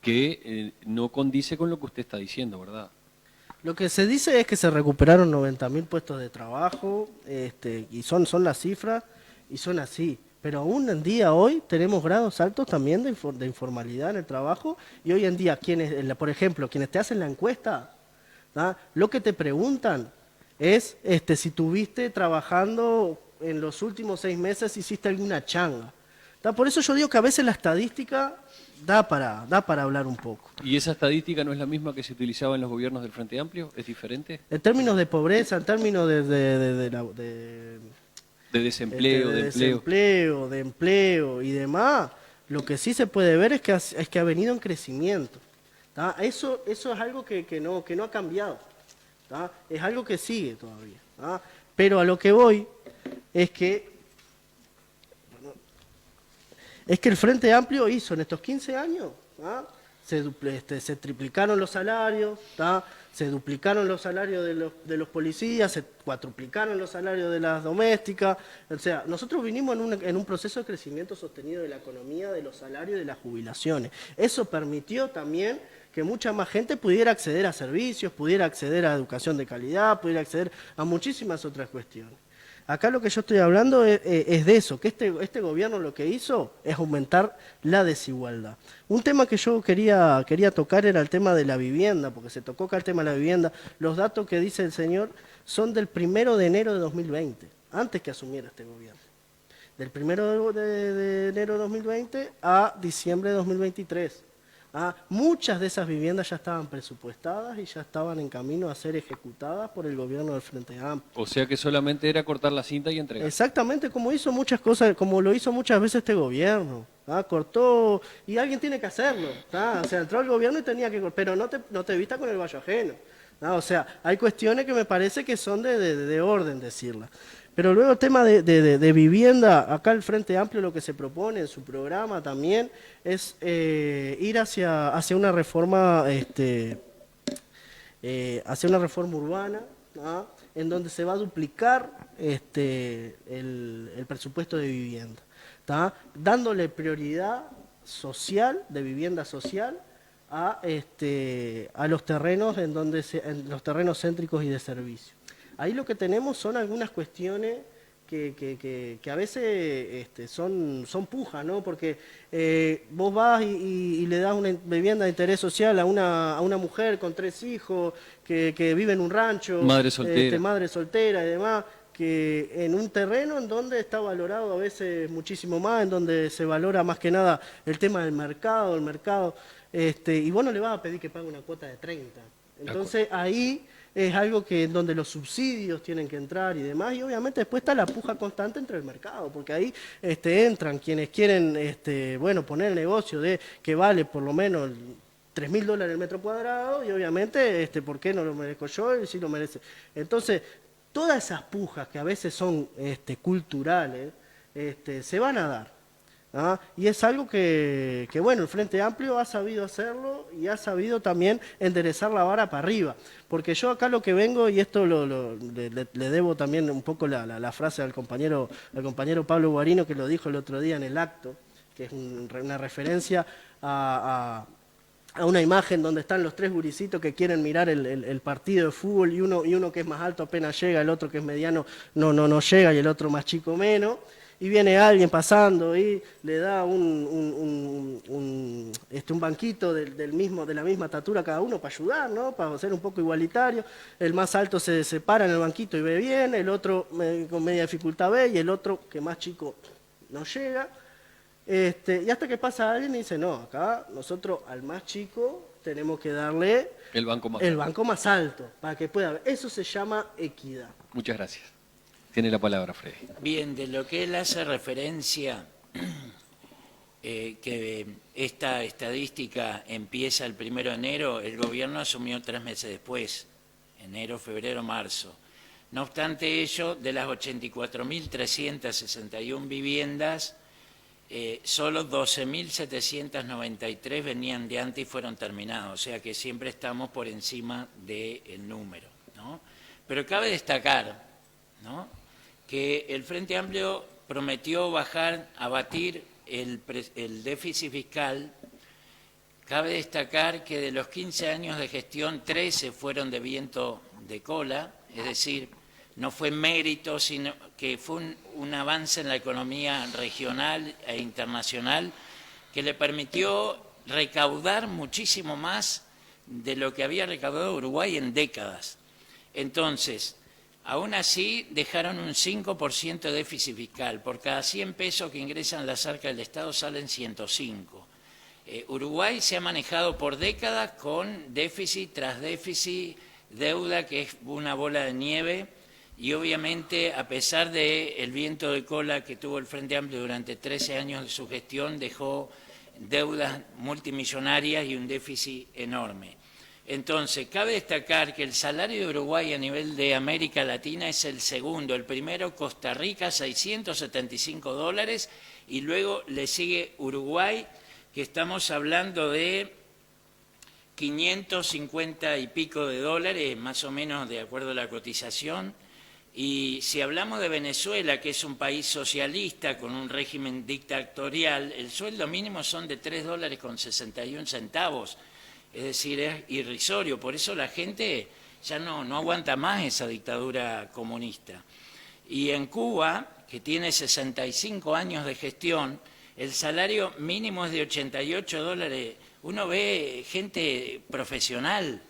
[SPEAKER 2] Que no condice con lo que usted está diciendo, ¿verdad?
[SPEAKER 4] Lo que se dice es que se recuperaron 90.000 puestos de trabajo, y son las cifras, y son así. Pero aún en día hoy tenemos grados altos también de informalidad en el trabajo, y hoy en día, por ejemplo, quienes te hacen la encuesta, ¿tá? Lo que te preguntan es si tuviste trabajando en los últimos 6 meses, hiciste alguna changa. Por eso yo digo que a veces la estadística da para hablar un poco.
[SPEAKER 2] ¿Y esa estadística no es la misma que se utilizaba en los gobiernos del Frente Amplio? ¿Es diferente?
[SPEAKER 4] En términos de pobreza, en términos de
[SPEAKER 2] De desempleo, de empleo.
[SPEAKER 4] desempleo, de empleo y demás, lo que sí se puede ver es que ha venido en crecimiento. ¿Tá? Eso es algo que no ha cambiado. ¿Tá? Es algo que sigue todavía. ¿Tá? Pero a lo que voy es que el Frente Amplio hizo en estos 15 años, ¿tá? Se triplicaron los salarios, ¿tá? Se duplicaron los salarios de los policías, se cuatruplicaron los salarios de las domésticas. O sea, nosotros vinimos en un proceso de crecimiento sostenido de la economía, de los salarios y de las jubilaciones. Eso permitió también que mucha más gente pudiera acceder a servicios, pudiera acceder a educación de calidad, pudiera acceder a muchísimas otras cuestiones. Acá lo que yo estoy hablando es de eso, que este gobierno lo que hizo es aumentar la desigualdad. Un tema que yo quería tocar era el tema de la vivienda, porque se tocó acá el tema de la vivienda. Los datos que dice el señor son del 1 de enero de 2020, antes que asumiera este gobierno. Del 1 de enero de 2020 a diciembre de 2023. Muchas de esas viviendas ya estaban presupuestadas y ya estaban en camino a ser ejecutadas por el gobierno del Frente Amplio.
[SPEAKER 2] O sea que solamente era cortar la cinta y entregar.
[SPEAKER 4] Exactamente, como hizo muchas cosas, como lo hizo muchas veces este gobierno. Cortó, y alguien tiene que hacerlo. O sea, entró el gobierno y tenía que... Pero no te vista con el vallo ajeno. O sea, hay cuestiones que me parece que son de orden decirlas. Pero luego el tema de vivienda, acá el Frente Amplio lo que se propone en su programa también es ir hacia una reforma urbana, ¿no? En donde se va a duplicar el presupuesto de vivienda, ¿tá? Dándole prioridad social, de vivienda social, a los terrenos en los terrenos céntricos y de servicio. Ahí lo que tenemos son algunas cuestiones que a veces son pujas, ¿no? Porque vos vas y le das una vivienda de interés social a una mujer con 3 hijos que vive en un rancho,
[SPEAKER 2] madre
[SPEAKER 4] soltera y demás, que en un terreno en donde está valorado a veces muchísimo más, en donde se valora más que nada el tema del mercado, y vos no le vas a pedir que pague una cuota de 30. Entonces ahí es algo que donde los subsidios tienen que entrar y demás, y obviamente después está la puja constante entre el mercado, porque ahí entran quienes quieren poner el negocio de que vale por lo menos $3.000 el metro cuadrado, y obviamente ¿por qué no lo merezco yo? Y sí lo merece. Entonces, todas esas pujas que a veces son culturales, se van a dar. Y es algo que el Frente Amplio ha sabido hacerlo y ha sabido también enderezar la vara para arriba. Porque yo acá lo que vengo, y esto le debo también un poco la frase al compañero Pablo Guarino, que lo dijo el otro día en el acto, que es una referencia a una imagen donde están los 3 gurisitos que quieren mirar el partido de fútbol, y uno que es más alto apenas llega, el otro que es mediano no llega, y el otro más chico menos. Y viene alguien pasando y le da un banquito de la misma estatura a cada uno para ayudar, ¿no? Para ser un poco igualitario. El más alto se para en el banquito y ve bien, el otro con media dificultad ve, y el otro, que más chico, no llega. Y hasta que pasa alguien y dice, no, acá nosotros al más chico tenemos que darle
[SPEAKER 2] el banco
[SPEAKER 4] más alto para que pueda ver. Eso se llama equidad.
[SPEAKER 2] Muchas gracias. Tiene la palabra, Freddy.
[SPEAKER 3] Bien, de lo que él hace referencia, que esta estadística empieza el 1 de enero, el gobierno asumió 3 meses después, enero, febrero, marzo. No obstante ello, de las 84.361 viviendas, solo 12.793 venían de antes y fueron terminados, o sea que siempre estamos por encima del número, ¿no? Pero cabe destacar, ¿no?, que el Frente Amplio prometió abatir el déficit fiscal. Cabe destacar que de los 15 años de gestión, 13 fueron de viento de cola, es decir, no fue mérito, sino que fue un avance en la economía regional e internacional que le permitió recaudar muchísimo más de lo que había recaudado Uruguay en décadas. Entonces, Aún así, dejaron un 5% de déficit fiscal. Por cada 100 pesos que ingresan a las arcas del Estado salen 105. Uruguay se ha manejado por décadas con déficit tras déficit, deuda que es una bola de nieve, y obviamente, a pesar del viento de cola que tuvo el Frente Amplio durante 13 años de su gestión, dejó deudas multimillonarias y un déficit enorme. Entonces, cabe destacar que el salario de Uruguay a nivel de América Latina es el segundo. El primero, Costa Rica, $675, y luego le sigue Uruguay, que estamos hablando de 550 y pico de dólares, más o menos de acuerdo a la cotización. Y si hablamos de Venezuela, que es un país socialista con un régimen dictatorial, el sueldo mínimo son de $3.61. Es decir, es irrisorio. Por eso la gente ya no aguanta más esa dictadura comunista. Y en Cuba, que tiene 65 años de gestión, el salario mínimo es de $88. Uno ve gente profesional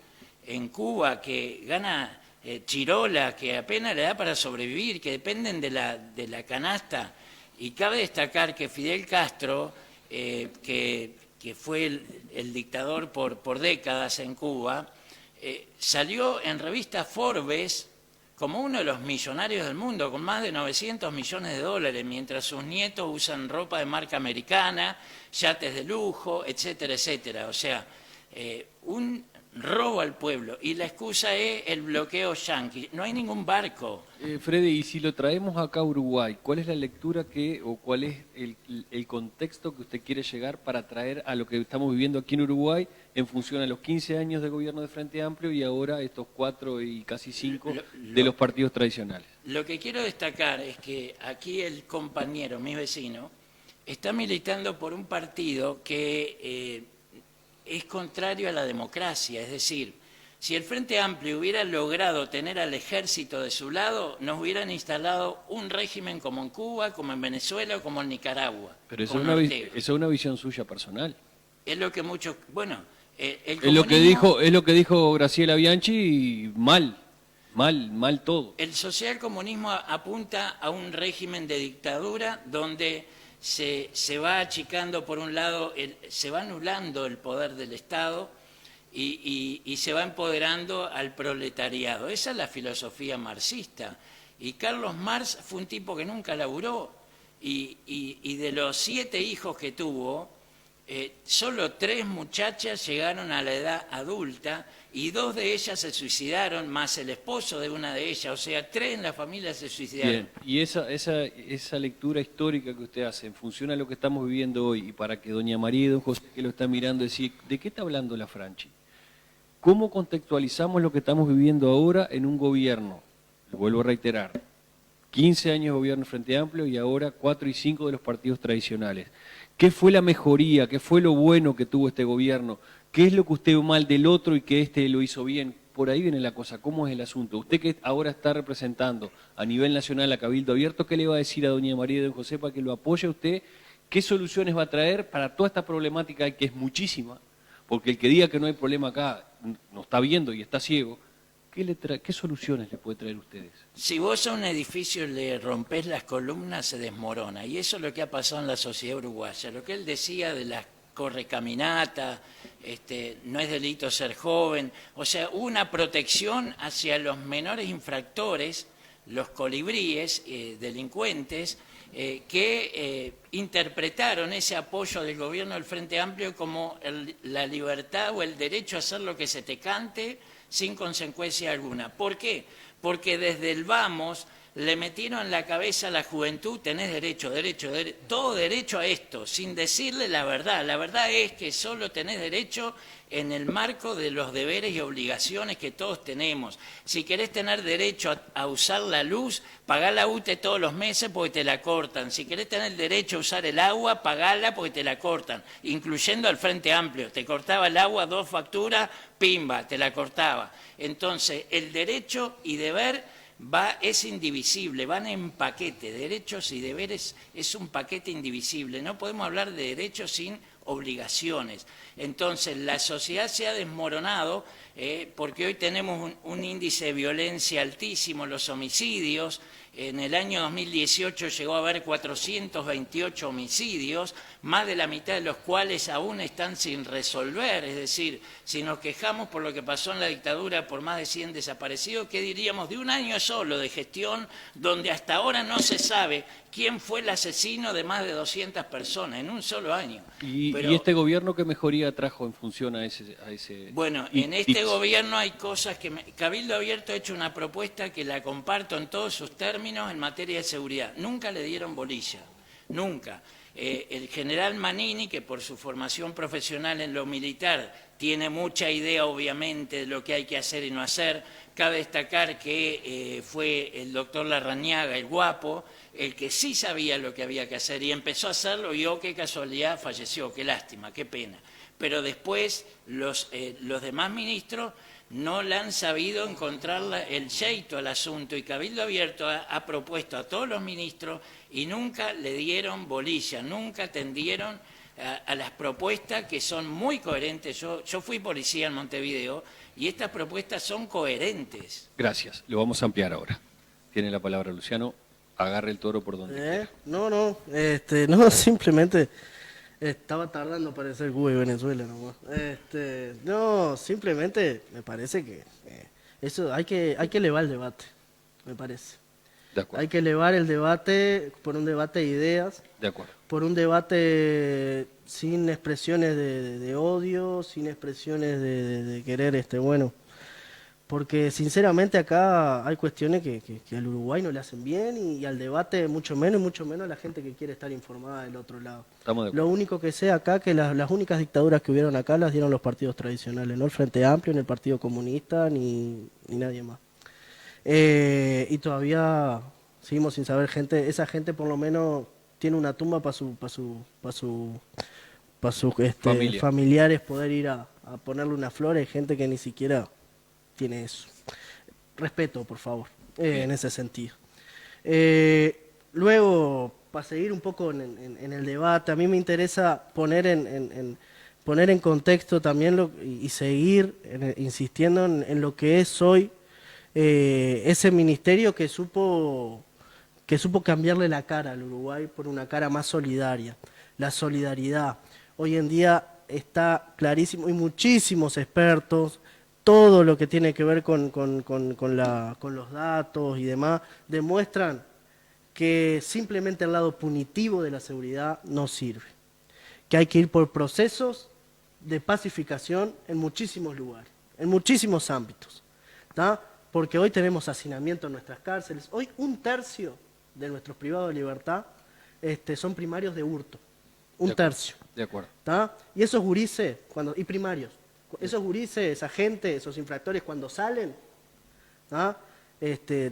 [SPEAKER 3] en Cuba que gana chirola, que apenas le da para sobrevivir, que dependen de la canasta. Y cabe destacar que Fidel Castro, que fue el dictador por décadas en Cuba, salió en revista Forbes como uno de los millonarios del mundo, con más de $900 millones, mientras sus nietos usan ropa de marca americana, yates de lujo, etcétera, etcétera. O sea, un robo al pueblo, y la excusa es el bloqueo yanqui. No hay ningún barco.
[SPEAKER 2] Freddy, y si lo traemos acá a Uruguay, ¿cuál es la lectura o cuál es el contexto que usted quiere llegar para traer a lo que estamos viviendo aquí en Uruguay en función a los 15 años de gobierno de Frente Amplio y ahora estos 4 y casi 5 de los partidos tradicionales?
[SPEAKER 3] Lo que quiero destacar es que aquí el compañero, mi vecino, está militando por un partido que es contrario a la democracia. Es decir, si el Frente Amplio hubiera logrado tener al ejército de su lado, nos hubieran instalado un régimen como en Cuba, como en Venezuela o como en Nicaragua.
[SPEAKER 2] Pero eso es una visión suya personal.
[SPEAKER 3] Es lo que muchos... Bueno,
[SPEAKER 2] es lo que dijo Graciela Bianchi, y mal todo.
[SPEAKER 3] El socialcomunismo apunta a un régimen de dictadura donde se va achicando, por un lado, se va anulando el poder del Estado y se va empoderando al proletariado. Esa es la filosofía marxista. Y Carlos Marx fue un tipo que nunca laburó, y de los 7 hijos que tuvo, solo 3 muchachas llegaron a la edad adulta, y 2 de ellas se suicidaron, más el esposo de una de ellas. O sea, 3 en la familia se suicidaron.
[SPEAKER 2] Bien. Y esa lectura histórica que usted hace en función a lo que estamos viviendo hoy, y para que doña María y don José, que lo están mirando, decir, ¿de qué está hablando la Franchi? ¿Cómo contextualizamos lo que estamos viviendo ahora en un gobierno? Lo vuelvo a reiterar, 15 años de gobierno Frente Amplio y ahora 4 y 5 de los partidos tradicionales. ¿Qué fue la mejoría? ¿Qué fue lo bueno que tuvo este gobierno? ¿Qué es lo que usted vio mal del otro y que este lo hizo bien? Por ahí viene la cosa. ¿Cómo es el asunto? Usted que ahora está representando a nivel nacional a Cabildo Abierto, ¿qué le va a decir a doña María y don José para que lo apoye a usted? ¿Qué soluciones va a traer para toda esta problemática que es muchísima? Porque el que diga que no hay problema acá no está viendo y está ciego. ¿Qué soluciones le puede traer a ustedes?
[SPEAKER 3] Si vos a un edificio le rompés las columnas, se desmorona. Y eso es lo que ha pasado en la sociedad uruguaya. Lo que él decía de las correcaminatas, no es delito ser joven. O sea, una protección hacia los menores infractores, los colibríes, delincuentes, que interpretaron ese apoyo del gobierno del Frente Amplio como la libertad o el derecho a hacer lo que se te cante sin consecuencia alguna. ¿Por qué? Porque desde el vamos le metieron en la cabeza a la juventud, tenés derecho, todo derecho a esto, sin decirle la verdad. La verdad es que solo tenés derecho en el marco de los deberes y obligaciones que todos tenemos. Si querés tener derecho a usar la luz, pagá la UTE todos los meses porque te la cortan. Si querés tener derecho a usar el agua, pagala porque te la cortan, incluyendo al Frente Amplio. Te cortaba el agua, 2 facturas, pimba, te la cortaba. Entonces, el derecho y deber es indivisible, van en paquete. Derechos y deberes es un paquete indivisible. No podemos hablar de derechos sin obligaciones. Entonces, la sociedad se ha desmoronado porque hoy tenemos un índice de violencia altísimo, los homicidios. En el año 2018 llegó a haber 428 homicidios, más de la mitad de los cuales aún están sin resolver. Es decir, si nos quejamos por lo que pasó en la dictadura por más de 100 desaparecidos, ¿qué diríamos de un año solo de gestión donde hasta ahora no se sabe quién fue el asesino de más de 200 personas en un solo año?
[SPEAKER 2] ¿Y este gobierno qué mejoría trajo en función a ese
[SPEAKER 3] Bueno, en este gobierno hay cosas que... Cabildo Abierto ha hecho una propuesta que la comparto en todos sus términos en materia de seguridad. Nunca le dieron bolilla, nunca. El general Manini, que por su formación profesional en lo militar tiene mucha idea, obviamente, de lo que hay que hacer y no hacer. Cabe destacar que fue el doctor Larrañaga, el guapo, el que sí sabía lo que había que hacer y empezó a hacerlo y, oh, qué casualidad, falleció, qué lástima, qué pena. Pero después los demás ministros no le han sabido encontrar el yeito al asunto, y Cabildo Abierto ha propuesto a todos los ministros y nunca le dieron bolilla, nunca atendieron a las propuestas que son muy coherentes. Yo fui policía en Montevideo y estas propuestas son coherentes.
[SPEAKER 2] Gracias, lo vamos a ampliar ahora. Tiene la palabra Luciano, agarre el toro por donde quiera.
[SPEAKER 4] No, simplemente... Estaba tardando para ser Cuba y Venezuela nomás. No, simplemente me parece que eso hay que elevar el debate, me parece.
[SPEAKER 2] De acuerdo.
[SPEAKER 4] Hay que elevar el debate por un debate de ideas,
[SPEAKER 2] De acuerdo.
[SPEAKER 4] por un debate sin expresiones de odio, sin expresiones de querer, porque sinceramente acá hay cuestiones que al Uruguay no le hacen bien y al debate mucho menos a la gente que quiere estar informada del otro lado.
[SPEAKER 2] Estamos de acuerdo.
[SPEAKER 4] Lo único que sé acá que las únicas dictaduras que hubieron acá las dieron los partidos tradicionales, no el Frente Amplio, ni el Partido Comunista, ni nadie más. Y todavía seguimos sin saber esa gente por lo menos tiene una tumba para sus familiares poder ir a ponerle una flor. Hay gente que ni siquiera tiene eso. Respeto, por favor, en ese sentido. Luego, para seguir un poco en el debate, a mí me interesa poner en contexto también y seguir insistiendo en lo que es hoy ese ministerio que supo cambiarle la cara al Uruguay por una cara más solidaria. La solidaridad. Hoy en día está clarísimo, y muchísimos expertos, todo lo que tiene que ver con los datos y demás, demuestran que simplemente el lado punitivo de la seguridad no sirve. Que hay que ir por procesos de pacificación en muchísimos lugares, en muchísimos ámbitos, ¿tá? Porque hoy tenemos hacinamiento en nuestras cárceles. Hoy 1/3 de nuestros privados de libertad son primarios de hurto. 1/3.
[SPEAKER 2] De acuerdo.
[SPEAKER 4] ¿Tá? Y esos gurises, y primarios, esos gurises, esa gente, esos infractores cuando salen, ¿tá?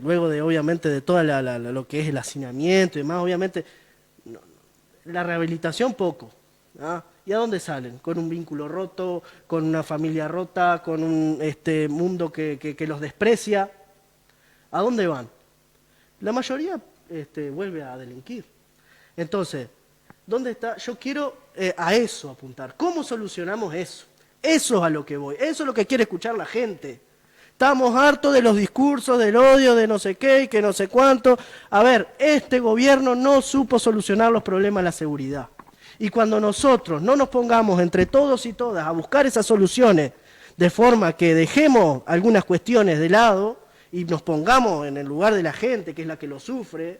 [SPEAKER 4] Luego de obviamente de toda lo que es el hacinamiento y demás, obviamente la rehabilitación poco, ¿tá? ¿Y a dónde salen? Con un vínculo roto, con una familia rota, con un mundo que los desprecia. ¿A dónde van? La mayoría vuelve a delinquir. Entonces, ¿dónde está? Yo quiero a eso apuntar. ¿Cómo solucionamos eso? Eso es a lo que voy, eso es lo que quiere escuchar la gente. Estamos hartos de los discursos, del odio, de no sé qué y que no sé cuánto. A ver, este gobierno no supo solucionar los problemas de la seguridad. Y cuando nosotros no nos pongamos entre todos y todas a buscar esas soluciones de forma que dejemos algunas cuestiones de lado y nos pongamos en el lugar de la gente, que es la que lo sufre,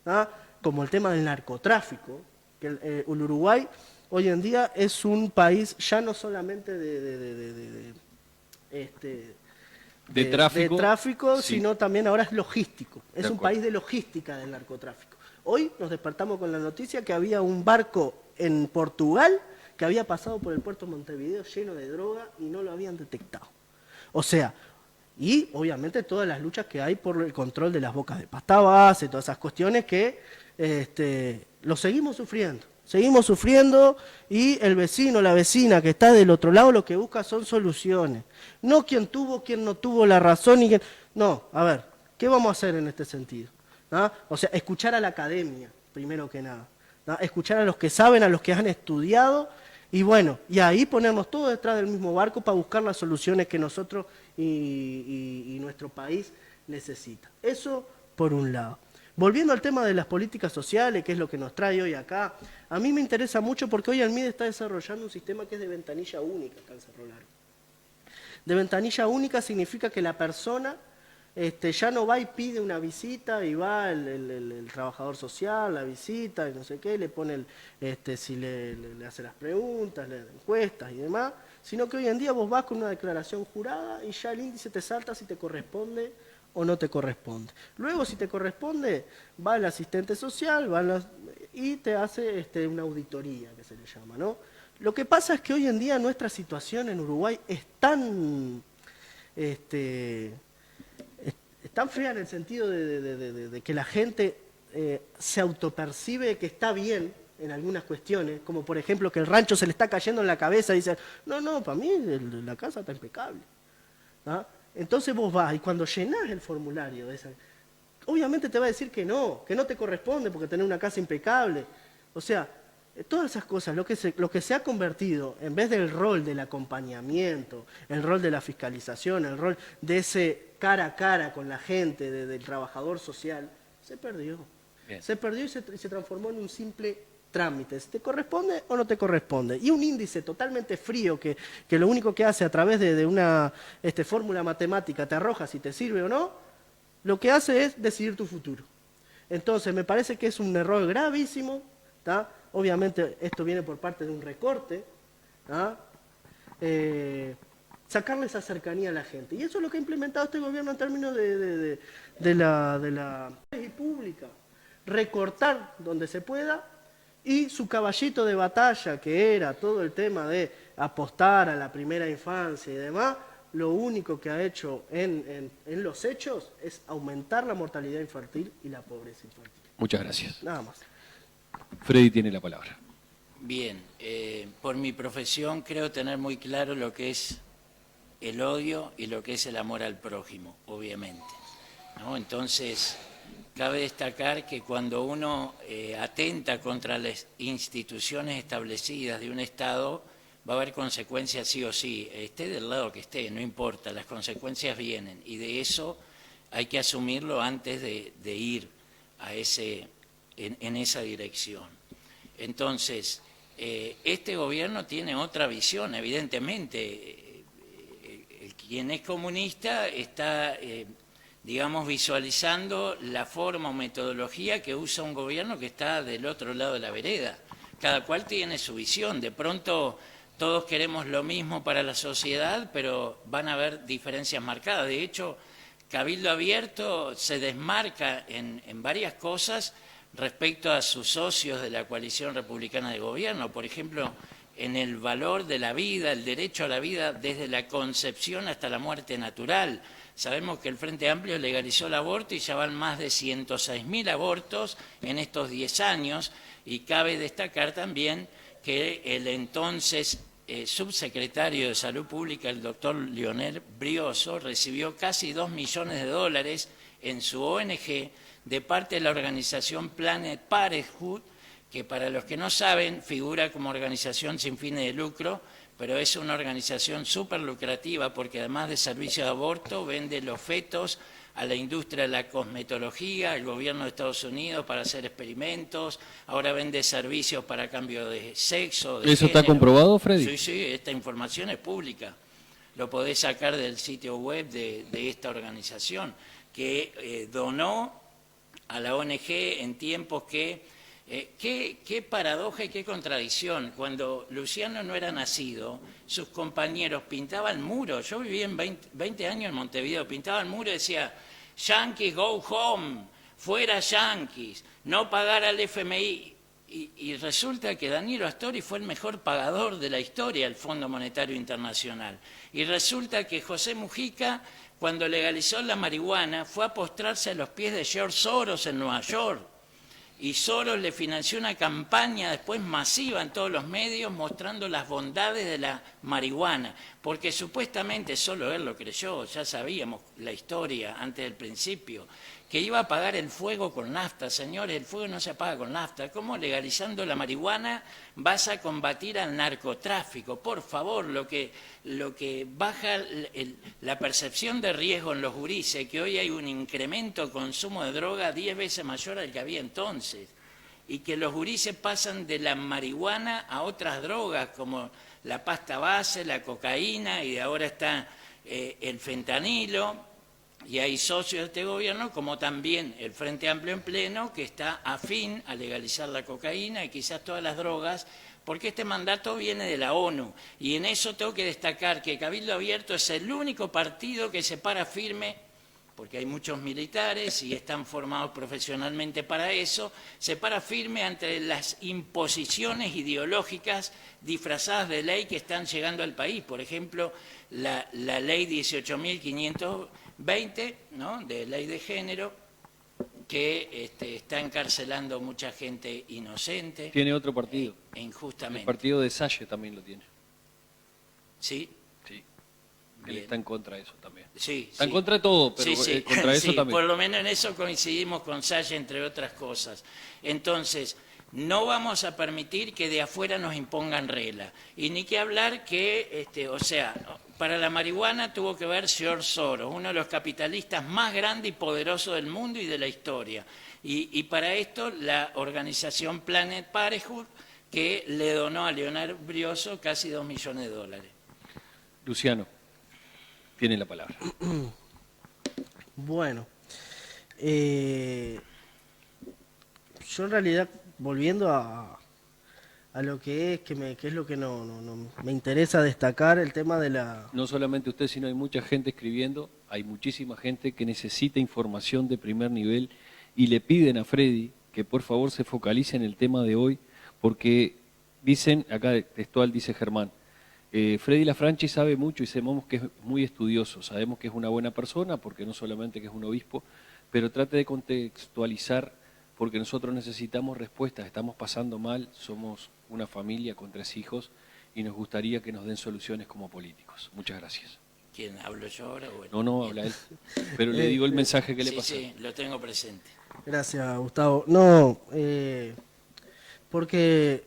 [SPEAKER 4] ¿ah? Como el tema del narcotráfico, que el Uruguay hoy en día es un país ya no solamente de tráfico, sí, sino también ahora es logístico. Es un país de logística del narcotráfico. Hoy nos despertamos con la noticia que había un barco en Portugal que había pasado por el puerto de Montevideo lleno de droga y no lo habían detectado. O sea, y obviamente todas las luchas que hay por el control de las bocas de pasta base, todas esas cuestiones que lo seguimos sufriendo. Seguimos sufriendo y el vecino, la vecina que está del otro lado lo que busca son soluciones. No quién tuvo, quién no tuvo la razón y quién... No, a ver, ¿qué vamos a hacer en este sentido? ¿Ah? O sea, escuchar a la academia, primero que nada. ¿Ah? Escuchar a los que saben, a los que han estudiado Y bueno, y ahí ponernos todos detrás del mismo barco para buscar las soluciones que nosotros y nuestro país necesita. Eso por un lado. Volviendo al tema de las políticas sociales, que es lo que nos trae hoy acá, a mí me interesa mucho porque hoy el MIDE está desarrollando un sistema que es de ventanilla única acá en Cerro Largo. De ventanilla única significa que la persona ya no va y pide una visita y va el trabajador social, la visita y no sé qué, le pone si le hace las preguntas, le encuestas y demás, sino que hoy en día vos vas con una declaración jurada y ya el índice te salta si te corresponde o no te corresponde. Luego, si te corresponde, va el asistente social y te hace una auditoría, que se le llama, ¿no? Lo que pasa es que hoy en día nuestra situación en Uruguay es tan fea en el sentido de que la gente se autopercibe que está bien en algunas cuestiones, como por ejemplo que el rancho se le está cayendo en la cabeza y dice, no, para mí la casa está impecable. ¿Ah? Entonces vos vas y cuando llenás el formulario, obviamente te va a decir que no te corresponde porque tenés una casa impecable. O sea, todas esas cosas, lo que se ha convertido, en vez del rol del acompañamiento, el rol de la fiscalización, el rol de ese cara a cara con la gente, del trabajador social, se perdió. Bien. Se perdió y se transformó en un simple trámite. ¿Te corresponde o no te corresponde? Y un índice totalmente frío que lo único que hace a través de una fórmula matemática te arroja si te sirve o no, lo que hace es decidir tu futuro. Entonces, me parece que es un error gravísimo, ¿tá? Obviamente esto viene por parte de un recorte, sacarle esa cercanía a la gente. Y eso es lo que ha implementado este gobierno en términos de la pública. Recortar donde se pueda y su caballito de batalla, que era todo el tema de apostar a la primera infancia y demás, lo único que ha hecho en los hechos es aumentar la mortalidad infantil y la pobreza infantil.
[SPEAKER 2] Muchas gracias.
[SPEAKER 4] Nada más.
[SPEAKER 2] Freddy tiene la palabra.
[SPEAKER 3] Bien, por mi profesión creo tener muy claro lo que es el odio y lo que es el amor al prójimo, obviamente, ¿no? Entonces, cabe destacar que cuando uno atenta contra las instituciones establecidas de un Estado, va a haber consecuencias sí o sí, esté del lado que esté, no importa, las consecuencias vienen y de eso hay que asumirlo antes de ir a en esa dirección. Entonces, este gobierno tiene otra visión, evidentemente. Quien es comunista está, digamos, visualizando la forma o metodología que usa un gobierno que está del otro lado de la vereda. Cada cual tiene su visión. De pronto todos queremos lo mismo para la sociedad, pero van a haber diferencias marcadas. De hecho, Cabildo Abierto se desmarca en varias cosas respecto a sus socios de la coalición republicana de gobierno. Por ejemplo, en el valor de la vida, el derecho a la vida desde la concepción hasta la muerte natural. Sabemos que el Frente Amplio legalizó el aborto y ya van más de 106.000 abortos en estos 10 años y cabe destacar también que el entonces subsecretario de Salud Pública, el doctor Leonel Brioso, recibió casi $2 millones en su ONG de parte de la organización Planet Parenthood, que para los que no saben figura como organización sin fines de lucro, pero es una organización súper lucrativa porque además de servicio de aborto vende los fetos a la industria de la cosmetología, al gobierno de Estados Unidos para hacer experimentos, ahora vende servicios para cambio de sexo, de
[SPEAKER 2] ¿Eso
[SPEAKER 3] género.
[SPEAKER 2] está comprobado, Freddy?
[SPEAKER 3] Sí, esta información es pública. Lo podés sacar del sitio web de esta organización, que donó a la ONG en tiempos que... qué paradoja y qué contradicción. Cuando Luciano no era nacido, sus compañeros pintaban muros. Yo viví en 20 años en Montevideo, pintaban muros y decía, Yankees go home, fuera Yankees, no pagar al FMI. Y resulta que Daniel Astori fue el mejor pagador de la historia del Fondo Monetario Internacional. Y resulta que José Mujica, cuando legalizó la marihuana, fue a postrarse a los pies de George Soros en Nueva York. Y Soros le financió una campaña después masiva en todos los medios mostrando las bondades de la marihuana, porque supuestamente solo él lo creyó, ya sabíamos la historia antes del principio. que iba a apagar el fuego con nafta. Señores, el fuego no se apaga con nafta. ¿Cómo legalizando la marihuana vas a combatir al narcotráfico? Por favor, lo que baja la percepción de riesgo en los gurises, que hoy hay un incremento de consumo de droga 10 veces mayor al que había entonces, y que los gurises pasan de la marihuana a otras drogas como la pasta base, la cocaína, y ahora está el fentanilo. Y hay socios de este gobierno, como también el Frente Amplio en pleno, que está afín a legalizar la cocaína y quizás todas las drogas, porque este mandato viene de la ONU. Y en eso tengo que destacar que Cabildo Abierto es el único partido que se para firme, porque hay muchos militares y están formados profesionalmente para eso, se para firme ante las imposiciones ideológicas disfrazadas de ley que están llegando al país. Por ejemplo, la ley 18.520, ¿no?, de ley de género, que está encarcelando mucha gente inocente.
[SPEAKER 2] Tiene otro partido.
[SPEAKER 3] Injustamente.
[SPEAKER 2] El partido de Salle también lo tiene.
[SPEAKER 3] ¿Sí?
[SPEAKER 2] Sí. Él está en contra de eso también.
[SPEAKER 3] Sí,
[SPEAKER 2] está en contra de todo, pero
[SPEAKER 3] sí.
[SPEAKER 2] contra eso
[SPEAKER 3] sí,
[SPEAKER 2] también.
[SPEAKER 3] Por lo menos en eso coincidimos con Salle, entre otras cosas. Entonces, no vamos a permitir que de afuera nos impongan reglas. Y ni que hablar que, para la marihuana tuvo que ver George Soros, uno de los capitalistas más grandes y poderosos del mundo y de la historia. Y para esto, la organización Planet Parenthood, que le donó a Leonardo Brioso casi $2 millones.
[SPEAKER 2] Luciano, tiene la palabra.
[SPEAKER 4] Bueno, yo en realidad, volviendo a lo que es lo que no me interesa destacar, el tema de la...
[SPEAKER 2] No solamente usted, sino hay mucha gente escribiendo, hay muchísima gente que necesita información de primer nivel y le piden a Freddy que por favor se focalice en el tema de hoy, porque dicen, acá textual dice Germán, Freddy Lafranchi sabe mucho y sabemos que es muy estudioso, sabemos que es una buena persona, porque no solamente que es un obispo, pero trate de contextualizar, porque nosotros necesitamos respuestas, estamos pasando mal, somos una familia con 3 hijos y nos gustaría que nos den soluciones como políticos. Muchas gracias.
[SPEAKER 3] ¿Quién? ¿Hablo yo ahora? Bueno,
[SPEAKER 2] no, habla él, pero le digo el mensaje que le pasó.
[SPEAKER 3] Sí, lo tengo presente.
[SPEAKER 4] Gracias, Gustavo. No, porque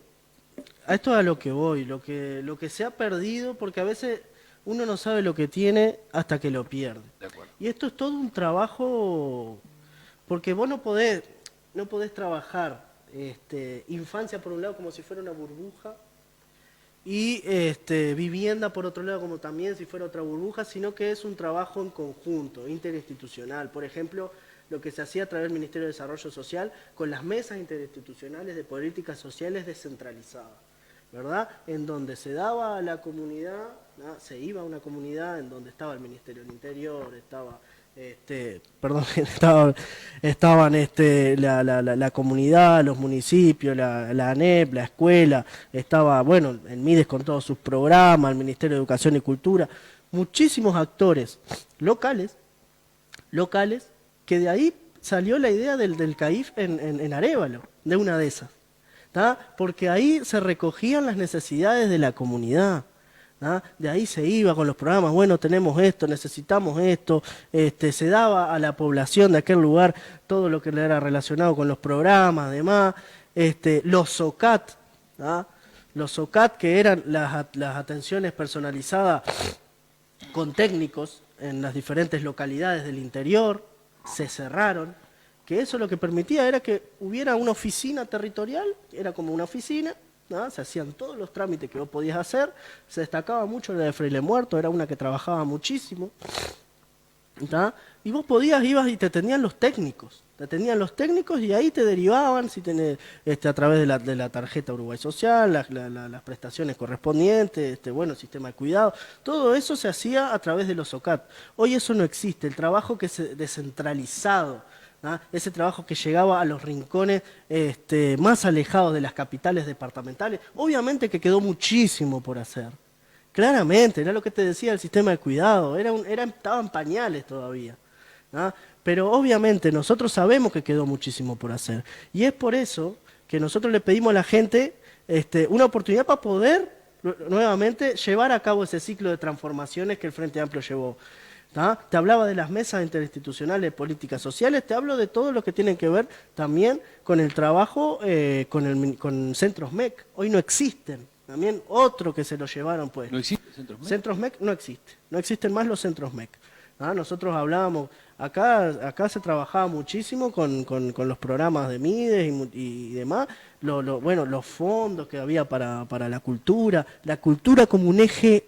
[SPEAKER 4] a esto es a lo que voy, lo que se ha perdido, porque a veces uno no sabe lo que tiene hasta que lo pierde.
[SPEAKER 2] De acuerdo.
[SPEAKER 4] Y esto es todo un trabajo, porque vos no podés trabajar infancia por un lado como si fuera una burbuja y vivienda por otro lado como también si fuera otra burbuja, sino que es un trabajo en conjunto, interinstitucional. Por ejemplo, lo que se hacía a través del Ministerio de Desarrollo Social con las mesas interinstitucionales de políticas sociales descentralizadas, ¿verdad? En donde se daba a la comunidad, ¿no? Se iba a una comunidad en donde estaba el Ministerio del Interior, estaban la comunidad, los municipios, la ANEP, la escuela, estaba, bueno, el MIDES con todos sus programas, el Ministerio de Educación y Cultura, muchísimos actores locales, que de ahí salió la idea del CAIF en Arévalo, de una de esas, ¿tá? Porque ahí se recogían las necesidades de la comunidad, ¿tá? De ahí se iba con los programas, bueno, tenemos esto, necesitamos esto, se daba a la población de aquel lugar todo lo que era relacionado con los programas, además, los SOCAT, ¿tá? Los SOCAT, que eran las atenciones personalizadas con técnicos en las diferentes localidades del interior, se cerraron, que eso lo que permitía era que hubiera una oficina territorial, era como una oficina, ¿no? Se hacían todos los trámites que vos podías hacer, se destacaba mucho la de Fraile Muerto, era una que trabajaba muchísimo, ¿tá? Y vos ibas y te tenían los técnicos, y ahí te derivaban, si tenés, a través de la tarjeta Uruguay Social, las prestaciones correspondientes, bueno, sistema de cuidado, todo eso se hacía a través de los SOCAT. Hoy eso no existe, el trabajo que se descentralizado, ¿ah? Ese trabajo que llegaba a los rincones más alejados de las capitales departamentales, obviamente que quedó muchísimo por hacer. Claramente, era lo que te decía el sistema de cuidado, estaban pañales todavía, ¿ah? Pero obviamente nosotros sabemos que quedó muchísimo por hacer. Y es por eso que nosotros le pedimos a la gente una oportunidad para poder nuevamente llevar a cabo ese ciclo de transformaciones que el Frente Amplio llevó. ¿tá? Te hablaba de las mesas interinstitucionales de políticas sociales, te hablo de todo lo que tiene que ver también con el trabajo con centros MEC. Hoy no existen. También otro que se lo llevaron, pues.
[SPEAKER 2] ¿No existe centros MEC?
[SPEAKER 4] Centros MEC no existe. No existen más los centros MEC. ¿Ah? Nosotros hablábamos, acá se trabajaba muchísimo con los programas de Mides y demás, bueno, los fondos que había para la cultura como un eje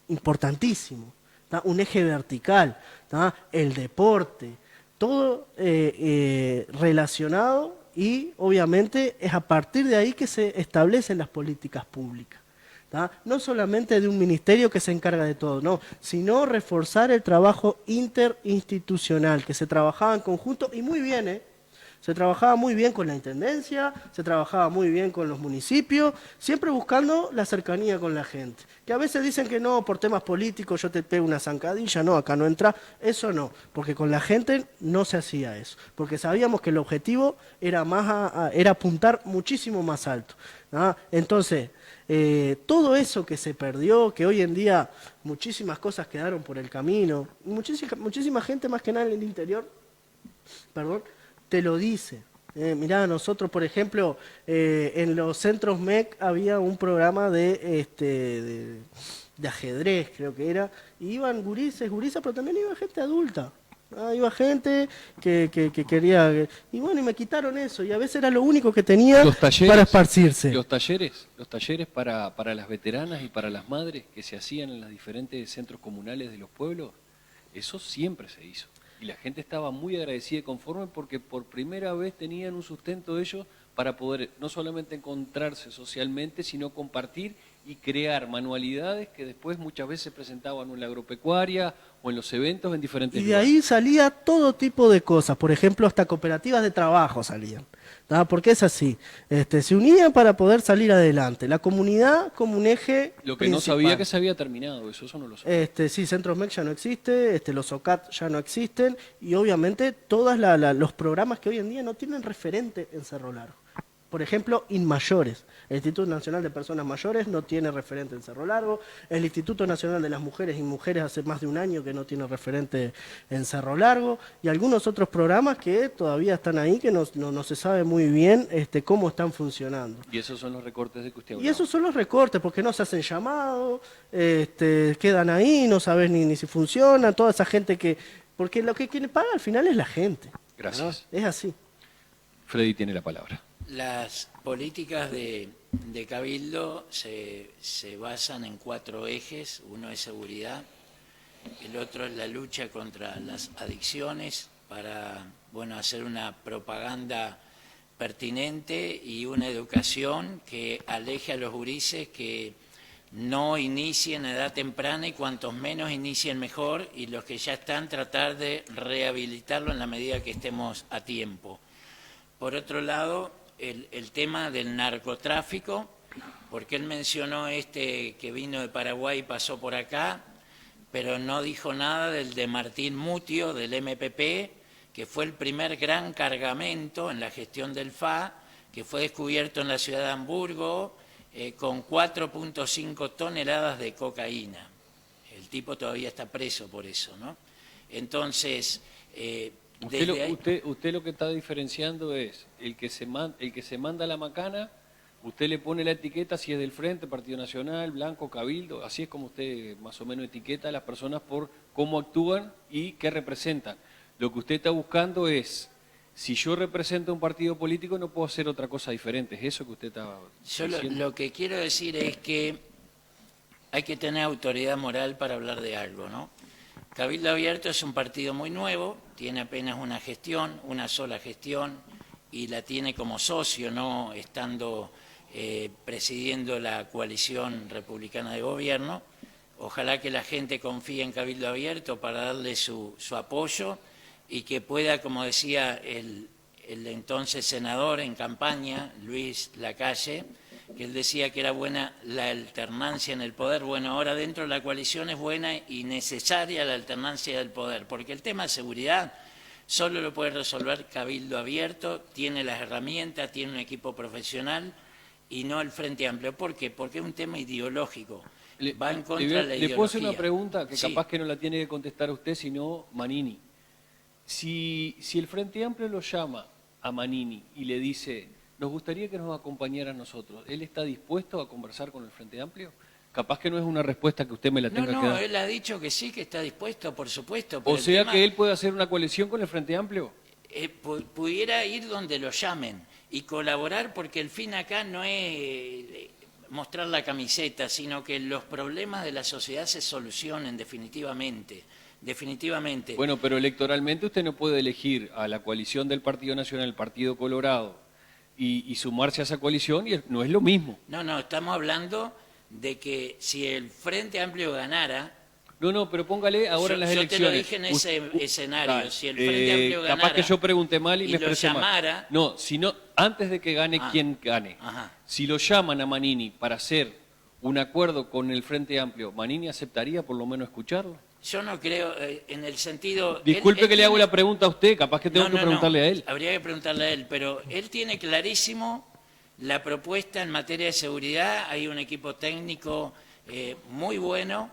[SPEAKER 4] importantísimo, ¿tá? Un eje vertical, ¿tá? El deporte, todo relacionado, y obviamente es a partir de ahí que se establecen las políticas públicas. ¿Tá? No solamente de un ministerio que se encarga de todo, no, sino reforzar el trabajo interinstitucional, que se trabajaba en conjunto y muy bien, se trabajaba muy bien con la intendencia, se trabajaba muy bien con los municipios, siempre buscando la cercanía con la gente. Que a veces dicen que no, por temas políticos yo te pego una zancadilla, no, acá no entra, eso no, porque con la gente no se hacía eso, porque sabíamos que el objetivo era era apuntar muchísimo más alto, ¿no? Entonces, todo eso que se perdió, que hoy en día muchísimas cosas quedaron por el camino, muchísima gente más que nada en el interior, perdón, te lo dice. Mirá, nosotros, por ejemplo, en los centros MEC había un programa de ajedrez, creo que era, y iban gurisas, pero también iba gente adulta. Iba gente que quería... Y bueno, y me quitaron eso, y a veces era lo único que tenía para esparcirse.
[SPEAKER 2] Los talleres para las veteranas y para las madres que se hacían en los diferentes centros comunales de los pueblos, eso siempre se hizo. Y la gente estaba muy agradecida y conforme porque por primera vez tenían un sustento ellos para poder no solamente encontrarse socialmente, sino compartir y crear manualidades que después muchas veces presentaban en la agropecuaria o en los eventos en diferentes lugares.
[SPEAKER 4] Y de ahí salía todo tipo de cosas, por ejemplo, hasta cooperativas de trabajo salían, ¿tá? Porque es así, se unían para poder salir adelante, la comunidad como un eje
[SPEAKER 2] Lo que
[SPEAKER 4] principal.
[SPEAKER 2] no sabía que se había terminado, eso no lo sabía.
[SPEAKER 4] Sí, Centros MEC ya no existe, los OCAT ya no existen, y obviamente todos los programas que hoy en día no tienen referente en Cerro Largo. Por ejemplo, INMAYORES, el Instituto Nacional de Personas Mayores no tiene referente en Cerro Largo, el Instituto Nacional de las Mujeres y Mujeres hace más de un año que no tiene referente en Cerro Largo, y algunos otros programas que todavía están ahí que no se sabe muy bien cómo están funcionando.
[SPEAKER 2] Y esos son los recortes de que usted hablaba.
[SPEAKER 4] Y esos son los recortes, porque no se hacen llamados, quedan ahí, no sabes ni si funcionan, toda esa gente que... Porque quien paga al final es la gente.
[SPEAKER 2] Gracias.
[SPEAKER 4] ¿No? Es así.
[SPEAKER 2] Freddy tiene la palabra.
[SPEAKER 3] Las políticas de Cabildo se basan en 4 ejes. Uno es seguridad, el otro es la lucha contra las adicciones para hacer una propaganda pertinente y una educación que aleje a los gurises, que no inicien a edad temprana y cuantos menos inicien mejor, y los que ya están tratar de rehabilitarlo en la medida que estemos a tiempo. Por otro lado, el tema del narcotráfico, porque él mencionó que vino de Paraguay y pasó por acá, pero no dijo nada del de Martín Mutio, del MPP, que fue el primer gran cargamento en la gestión del FA, que fue descubierto en la ciudad de Hamburgo con 4.5 toneladas de cocaína. El tipo todavía está preso por eso, ¿no? Entonces...
[SPEAKER 2] Usted lo que está diferenciando es el que se manda la macana, usted le pone la etiqueta si es del Frente, Partido Nacional, Blanco, Cabildo, así es como usted más o menos etiqueta a las personas por cómo actúan y qué representan. Lo que usted está buscando es, si yo represento un partido político no puedo hacer otra cosa diferente, ¿es eso que usted está diciendo?
[SPEAKER 3] Yo lo que quiero decir es que hay que tener autoridad moral para hablar de algo, ¿no? Cabildo Abierto es un partido muy nuevo, tiene apenas una sola gestión, y la tiene como socio, no estando presidiendo la coalición republicana de gobierno. Ojalá que la gente confíe en Cabildo Abierto para darle su apoyo y que pueda, como decía el entonces senador en campaña, Luis Lacalle, que él decía que era buena la alternancia en el poder. Bueno, ahora dentro de la coalición es buena y necesaria la alternancia del poder, porque el tema de seguridad solo lo puede resolver Cabildo Abierto, tiene las herramientas, tiene un equipo profesional y no el Frente Amplio. ¿Por qué? Porque es un tema ideológico. va en contra de la
[SPEAKER 2] le puedo hacer una
[SPEAKER 3] ideología.
[SPEAKER 2] pregunta que
[SPEAKER 3] Sí.
[SPEAKER 2] capaz que no la tiene que contestar usted, sino Manini. Si el Frente Amplio lo llama a Manini y le dice, nos gustaría que nos acompañara a nosotros, ¿él está dispuesto a conversar con el Frente Amplio? Capaz que no es una respuesta que usted me la tenga que dar.
[SPEAKER 3] Él ha dicho que sí, que está dispuesto, por supuesto.
[SPEAKER 2] O
[SPEAKER 3] pero el
[SPEAKER 2] sea
[SPEAKER 3] tema,
[SPEAKER 2] que él puede hacer una coalición con el Frente Amplio.
[SPEAKER 3] pudiera ir donde lo llamen y colaborar, porque el fin acá no es mostrar la camiseta, sino que los problemas de la sociedad se solucionen definitivamente. Definitivamente.
[SPEAKER 2] Bueno, pero electoralmente usted no puede elegir a la coalición del Partido Nacional, el Partido Colorado, y sumarse a esa coalición, y no es lo mismo.
[SPEAKER 3] No, estamos hablando de que si el Frente Amplio ganara...
[SPEAKER 2] No, pero póngale ahora en las elecciones.
[SPEAKER 3] Yo te lo dije en ese escenario.
[SPEAKER 2] Dale,
[SPEAKER 3] Si el Frente Amplio ganara...
[SPEAKER 2] capaz que yo pregunté mal y me
[SPEAKER 3] lo
[SPEAKER 2] expresé
[SPEAKER 3] llamara...
[SPEAKER 2] mal. No, sino antes de que gane quien gane.
[SPEAKER 3] Ajá.
[SPEAKER 2] Si lo llaman a Manini para hacer un acuerdo con el Frente Amplio, ¿Manini aceptaría por lo menos escucharlo?
[SPEAKER 3] Yo no creo, en el sentido...
[SPEAKER 2] Disculpe
[SPEAKER 3] él
[SPEAKER 2] que le hago
[SPEAKER 3] tiene-
[SPEAKER 2] la pregunta a usted, capaz que tengo que preguntarle a él.
[SPEAKER 3] Habría que preguntarle a él, pero él tiene clarísimo la propuesta en materia de seguridad. Hay un equipo técnico muy bueno,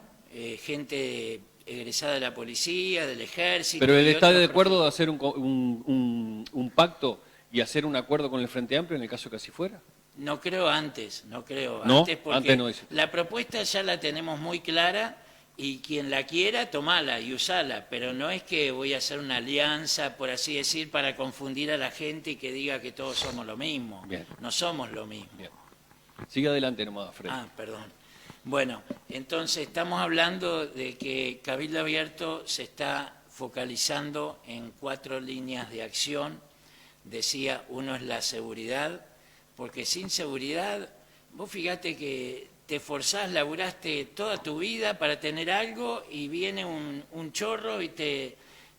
[SPEAKER 3] gente egresada de la policía, del ejército...
[SPEAKER 2] Pero él
[SPEAKER 3] y
[SPEAKER 2] está
[SPEAKER 3] otros
[SPEAKER 2] de acuerdo de hacer un pacto y hacer un acuerdo con el Frente Amplio en el caso que así fuera.
[SPEAKER 3] No creo antes, no creo
[SPEAKER 2] ¿No?
[SPEAKER 3] antes, porque
[SPEAKER 2] Antes no dice.
[SPEAKER 3] la propuesta ya la tenemos muy clara y quien la quiera, tomala y usala, pero no es que voy a hacer una alianza, por así decir, para confundir a la gente y que diga que todos somos lo mismo.
[SPEAKER 2] Bien.
[SPEAKER 3] No somos lo mismo.
[SPEAKER 2] Bien. Sigue adelante nomás, Fred.
[SPEAKER 3] Perdón. Bueno, entonces estamos hablando de que Cabildo Abierto se está focalizando en 4 líneas de acción. Decía, uno es la seguridad, porque sin seguridad, vos fíjate que te esforzás, laburaste toda tu vida para tener algo y viene un chorro y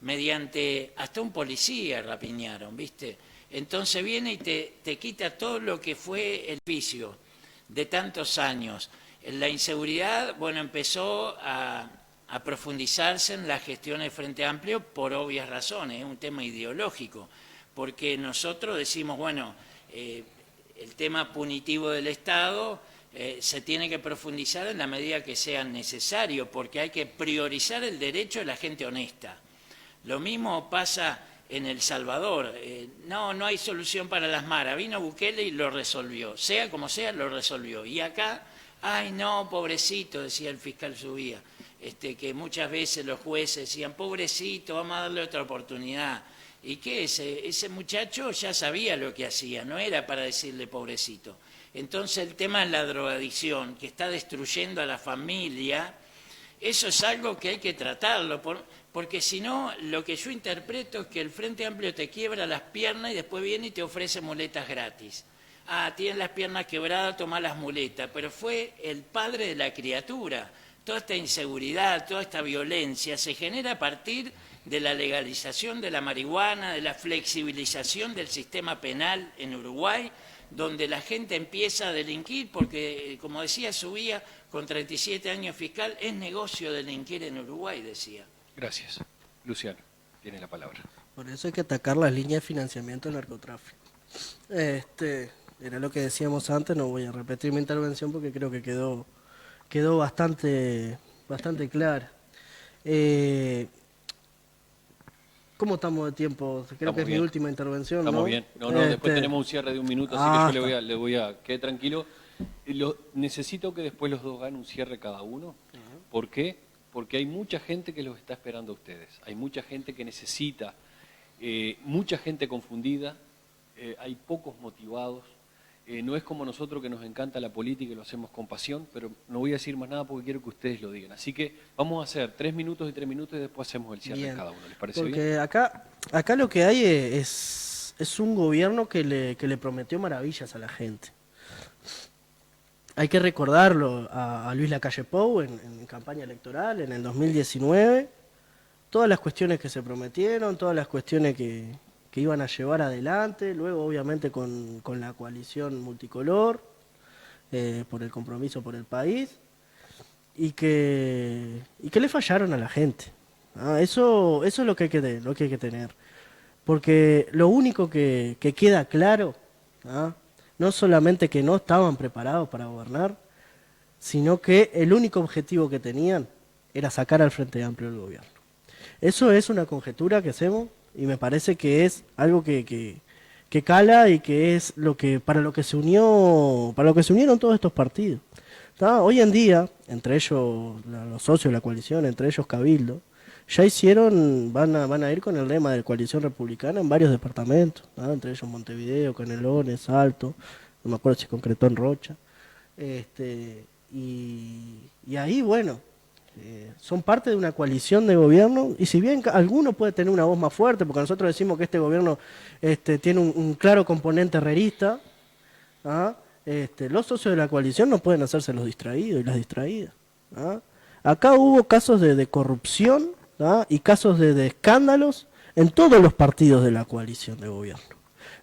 [SPEAKER 3] mediante hasta un policía rapiñaron, ¿viste? Entonces viene y te quita todo lo que fue el vicio de tantos años. La inseguridad, bueno, empezó a profundizarse en la gestión del Frente Amplio por obvias razones, es un tema ideológico, porque nosotros decimos, bueno, el tema punitivo del Estado se tiene que profundizar en la medida que sea necesario, porque hay que priorizar el derecho de la gente honesta. Lo mismo pasa en El Salvador. No hay solución para las maras. Vino Bukele y lo resolvió. Sea como sea, lo resolvió. Y acá, ay no, pobrecito, decía el fiscal Subía, que muchas veces los jueces decían, pobrecito, vamos a darle otra oportunidad. Y que ese muchacho ya sabía lo que hacía, no era para decirle pobrecito. Entonces el tema de la drogadicción, que está destruyendo a la familia, eso es algo que hay que tratarlo, porque si no, lo que yo interpreto es que el Frente Amplio te quiebra las piernas y después viene y te ofrece muletas gratis. Tienes las piernas quebradas, toma las muletas, pero fue el padre de la criatura. Toda esta inseguridad, toda esta violencia se genera a partir de la legalización de la marihuana, de la flexibilización del sistema penal en Uruguay, donde la gente empieza a delinquir, porque, como decía Subía, con 37 años fiscal, es negocio delinquir en Uruguay, decía.
[SPEAKER 2] Gracias. Luciano, tiene la palabra.
[SPEAKER 4] Por eso hay que atacar las líneas de financiamiento del narcotráfico. Era lo que decíamos antes, no voy a repetir mi intervención porque creo que quedó bastante clara. ¿Cómo estamos de tiempo? Creo
[SPEAKER 2] Estamos
[SPEAKER 4] que es
[SPEAKER 2] bien.
[SPEAKER 4] mi última intervención,
[SPEAKER 2] Estamos
[SPEAKER 4] ¿no?
[SPEAKER 2] bien. No, después tenemos un cierre de 1 minuto, así que yo le voy a... Quede tranquilo. Necesito que después los dos hagan un cierre cada uno. ¿Por qué? Porque hay mucha gente que los está esperando a ustedes. Hay mucha gente que necesita, mucha gente confundida, hay pocos motivados. No es como nosotros que nos encanta la política y lo hacemos con pasión, pero no voy a decir más nada porque quiero que ustedes lo digan. Así que vamos a hacer 3 minutos y 3 minutos y después hacemos el cierre de cada uno. ¿Les parece
[SPEAKER 4] porque
[SPEAKER 2] bien?
[SPEAKER 4] acá lo que hay es un gobierno que le prometió maravillas a la gente. Hay que recordarlo a Luis Lacalle Pou en campaña electoral, en el 2019, todas las cuestiones que se prometieron, todas las cuestiones que iban a llevar adelante, luego obviamente con la coalición multicolor, por el compromiso por el país, y que le fallaron a la gente. Eso es lo que hay que tener. Porque lo único que queda claro, no solamente que no estaban preparados para gobernar, sino que el único objetivo que tenían era sacar al Frente Amplio del gobierno. Eso es una conjetura que hacemos y me parece que es algo que cala y que es lo que para lo que se unieron todos estos partidos. ¿Tá? Hoy en día, entre ellos los socios de la coalición, entre ellos Cabildo, ya van a ir con el lema de coalición republicana en varios departamentos, ¿tá? Entre ellos Montevideo, Canelones, Salto, no me acuerdo si concretó en Rocha. Y ahí, bueno, son parte de una coalición de gobierno, y si bien alguno puede tener una voz más fuerte, porque nosotros decimos que este gobierno tiene un claro componente herrerista, ¿ah? Los socios de la coalición no pueden hacerse los distraídos y las distraídas, ¿ah? Acá hubo casos de corrupción, ¿ah? Y casos de escándalos en todos los partidos de la coalición de gobierno,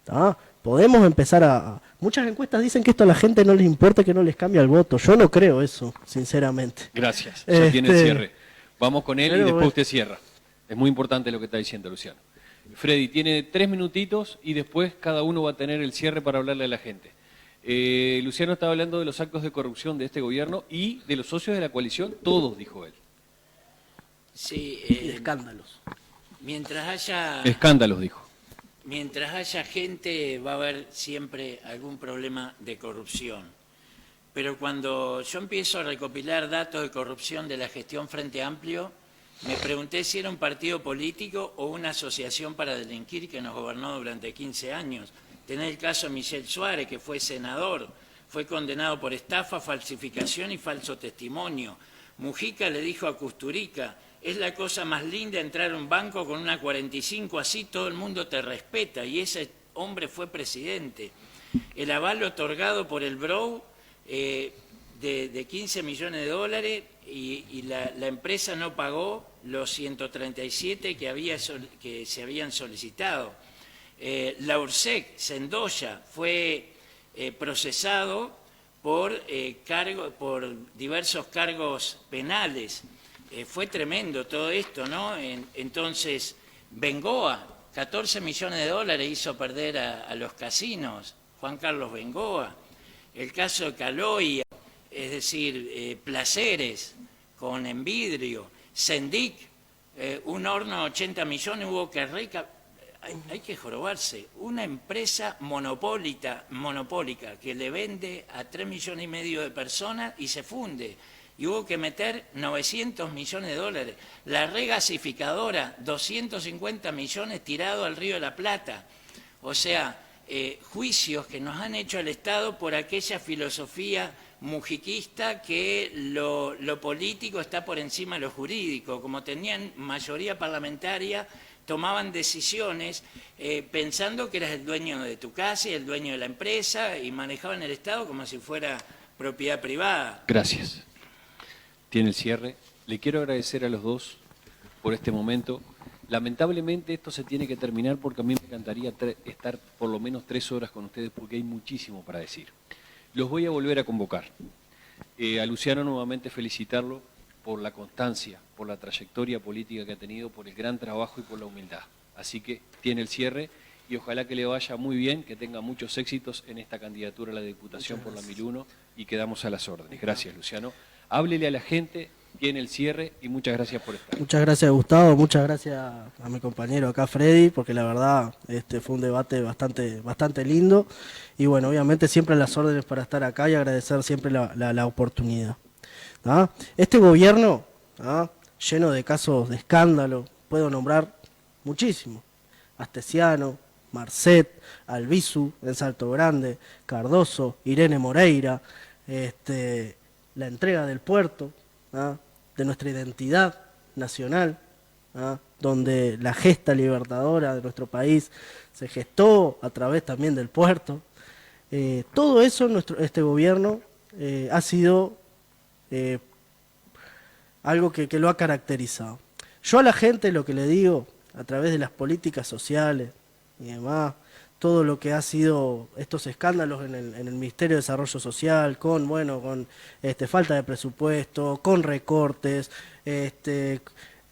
[SPEAKER 4] ¿ah? Podemos empezar muchas encuestas dicen que esto a la gente no les importa, que no les cambia el voto. Yo no creo eso, sinceramente.
[SPEAKER 2] Gracias, ya tiene el cierre. Vamos con él y después
[SPEAKER 4] bueno.
[SPEAKER 2] usted cierra. Es muy importante lo que está diciendo Luciano. Freddy, tiene 3 minutitos y después cada uno va a tener el cierre para hablarle a la gente. Luciano estaba hablando de los actos de corrupción de este gobierno y de los socios de la coalición, todos, dijo él.
[SPEAKER 3] Sí,
[SPEAKER 4] Y escándalos.
[SPEAKER 3] mientras haya...
[SPEAKER 2] Escándalos, dijo.
[SPEAKER 3] Mientras haya gente va a haber siempre algún problema de corrupción. Pero cuando yo empiezo a recopilar datos de corrupción de la gestión Frente Amplio, me pregunté si era un partido político o una asociación para delinquir que nos gobernó durante 15 años. Tenés el caso de Michel Suárez, que fue senador, fue condenado por estafa, falsificación y falso testimonio. Mujica le dijo a Kusturica: es la cosa más linda entrar a un banco con una 45, así todo el mundo te respeta, y ese hombre fue presidente. El aval otorgado por el BROU de 15 millones de dólares y la empresa no pagó los 137 que se habían solicitado. La URSEC, Sendoya, fue procesado por diversos cargos penales. Fue tremendo todo esto, ¿no? Entonces, Bengoa, 14 millones de dólares hizo perder a los casinos, Juan Carlos Bengoa. El caso de Caloya, es decir, Placeres con Envidrio, Sendic, un horno de 80 millones, hubo que hay que jorobarse. Una empresa monopólica que le vende a 3,5 millones de personas y se funde. Y hubo que meter 900 millones de dólares. La regasificadora, 250 millones tirados al Río de la Plata. O sea, juicios que nos han hecho al Estado por aquella filosofía mujiquista que lo político está por encima de lo jurídico. Como tenían mayoría parlamentaria, tomaban decisiones pensando que eras el dueño de tu casa y el dueño de la empresa y manejaban el Estado como si fuera propiedad privada.
[SPEAKER 2] Gracias. Tiene el cierre. Le quiero agradecer a los dos por este momento. Lamentablemente esto se tiene que terminar porque a mí me encantaría estar por lo menos 3 horas con ustedes porque hay muchísimo para decir. Los voy a volver a convocar. A Luciano nuevamente felicitarlo por la constancia, por la trayectoria política que ha tenido, por el gran trabajo y por la humildad. Así que tiene el cierre y ojalá que le vaya muy bien, que tenga muchos éxitos en esta candidatura a la Diputación por la 1001 y quedamos a las órdenes. Gracias, Luciano. Háblele a la gente, tiene el cierre y muchas gracias por estar.
[SPEAKER 4] Muchas gracias, Gustavo, muchas gracias a mi compañero acá, Freddy, porque la verdad fue un debate bastante lindo y bueno, obviamente siempre a las órdenes para estar acá y agradecer siempre la oportunidad. ¿Ah? Este gobierno, ¿ah?, lleno de casos de escándalo, puedo nombrar muchísimo: Astesiano, Marcet, Albizu en Salto Grande, Cardoso, Irene Moreira, la entrega del puerto, ¿ah?, de nuestra identidad nacional, ¿ah?, donde la gesta libertadora de nuestro país se gestó a través también del puerto. Todo eso este gobierno ha sido algo que lo ha caracterizado. Yo a la gente lo que le digo, a través de las políticas sociales y demás, todo lo que ha sido estos escándalos en el Ministerio de Desarrollo Social, con falta de presupuesto, con recortes,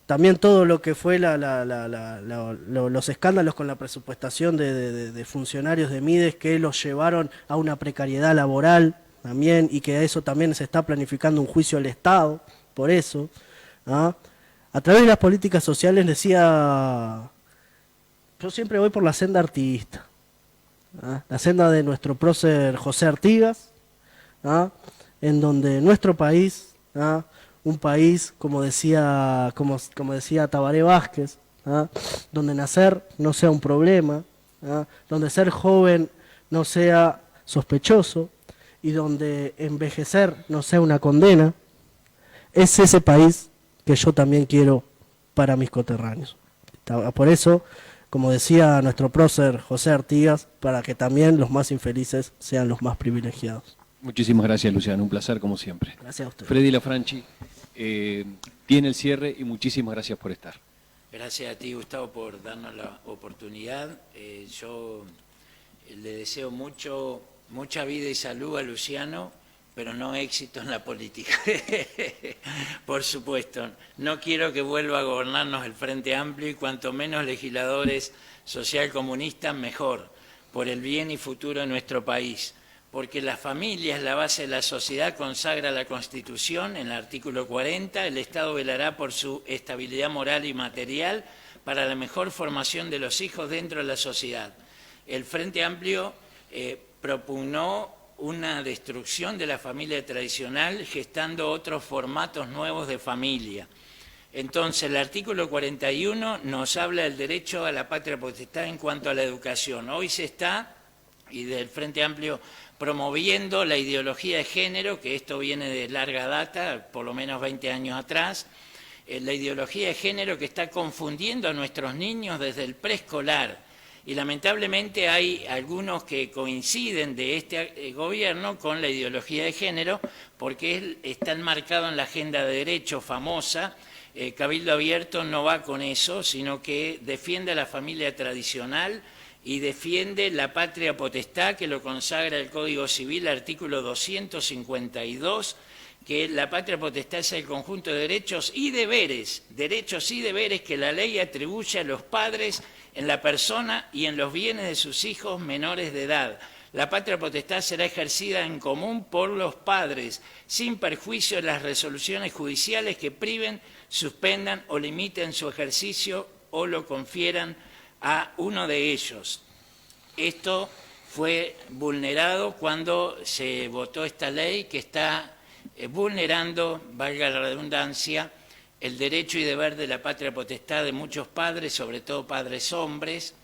[SPEAKER 4] también todo lo que fue los escándalos con la presupuestación de funcionarios de Mides que los llevaron a una precariedad laboral, también, y que a eso también se está planificando un juicio al Estado, por eso. ¿Ah? A través de las políticas sociales, decía, yo siempre voy por la senda artiguista, ¿ah? La senda de nuestro prócer José Artigas, ¿ah? En donde nuestro país, ¿ah? Un país, como decía Tabaré Vázquez, ¿ah? Donde nacer no sea un problema, ¿ah? Donde ser joven no sea sospechoso y donde envejecer no sea una condena. Es ese país que yo también quiero para mis coterráneos. Por eso, como decía nuestro prócer José Artigas, para que también los más infelices sean los más privilegiados.
[SPEAKER 2] Muchísimas gracias, Luciano. Un placer, como siempre.
[SPEAKER 4] Gracias a usted.
[SPEAKER 2] Freddy Lafranchi tiene el cierre y muchísimas gracias por estar.
[SPEAKER 3] Gracias a ti, Gustavo, por darnos la oportunidad. Yo le deseo mucha vida y salud a Luciano, pero no éxito en la política. Por supuesto, no quiero que vuelva a gobernarnos el Frente Amplio y cuanto menos legisladores socialcomunistas, mejor, por el bien y futuro de nuestro país. Porque la familia es la base de la sociedad, consagra la Constitución en el artículo 40, el Estado velará por su estabilidad moral y material para la mejor formación de los hijos dentro de la sociedad. El Frente Amplio propugnó una destrucción de la familia tradicional, gestando otros formatos nuevos de familia. Entonces, el artículo 41 nos habla del derecho a la patria potestad en cuanto a la educación. Hoy se está, y del Frente Amplio, promoviendo la ideología de género, que esto viene de larga data, por lo menos 20 años atrás, la ideología de género que está confundiendo a nuestros niños desde el preescolar. Y lamentablemente hay algunos que coinciden de este gobierno con la ideología de género porque está enmarcado en la agenda de derecho famosa. Cabildo Abierto no va con eso, sino que defiende a la familia tradicional y defiende la patria potestad que lo consagra el Código Civil, artículo 252, que la patria potestad es el conjunto de derechos y deberes que la ley atribuye a los padres en la persona y en los bienes de sus hijos menores de edad. La patria potestad será ejercida en común por los padres, sin perjuicio de las resoluciones judiciales que priven, suspendan o limiten su ejercicio o lo confieran a uno de ellos. Esto fue vulnerado cuando se votó esta ley que está vulnerando, valga la redundancia, el derecho y deber de la patria potestad de muchos padres, sobre todo padres hombres,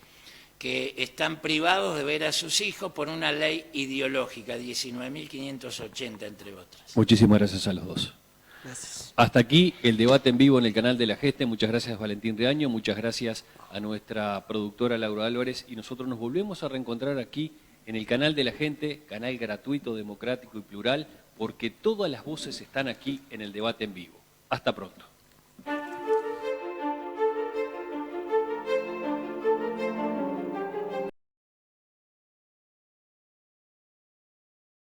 [SPEAKER 3] que están privados de ver a sus hijos por una ley ideológica, 19.580 entre otras.
[SPEAKER 2] Muchísimas gracias a los dos.
[SPEAKER 4] Gracias.
[SPEAKER 2] Hasta aquí el debate en vivo en el canal de La Geste. Muchas gracias, Valentín Reaño, muchas gracias a nuestra productora Laura Álvarez, y nosotros nos volvemos a reencontrar aquí en el canal de La Gente, canal gratuito, democrático y plural, porque todas las voces están aquí en el debate en vivo. Hasta pronto.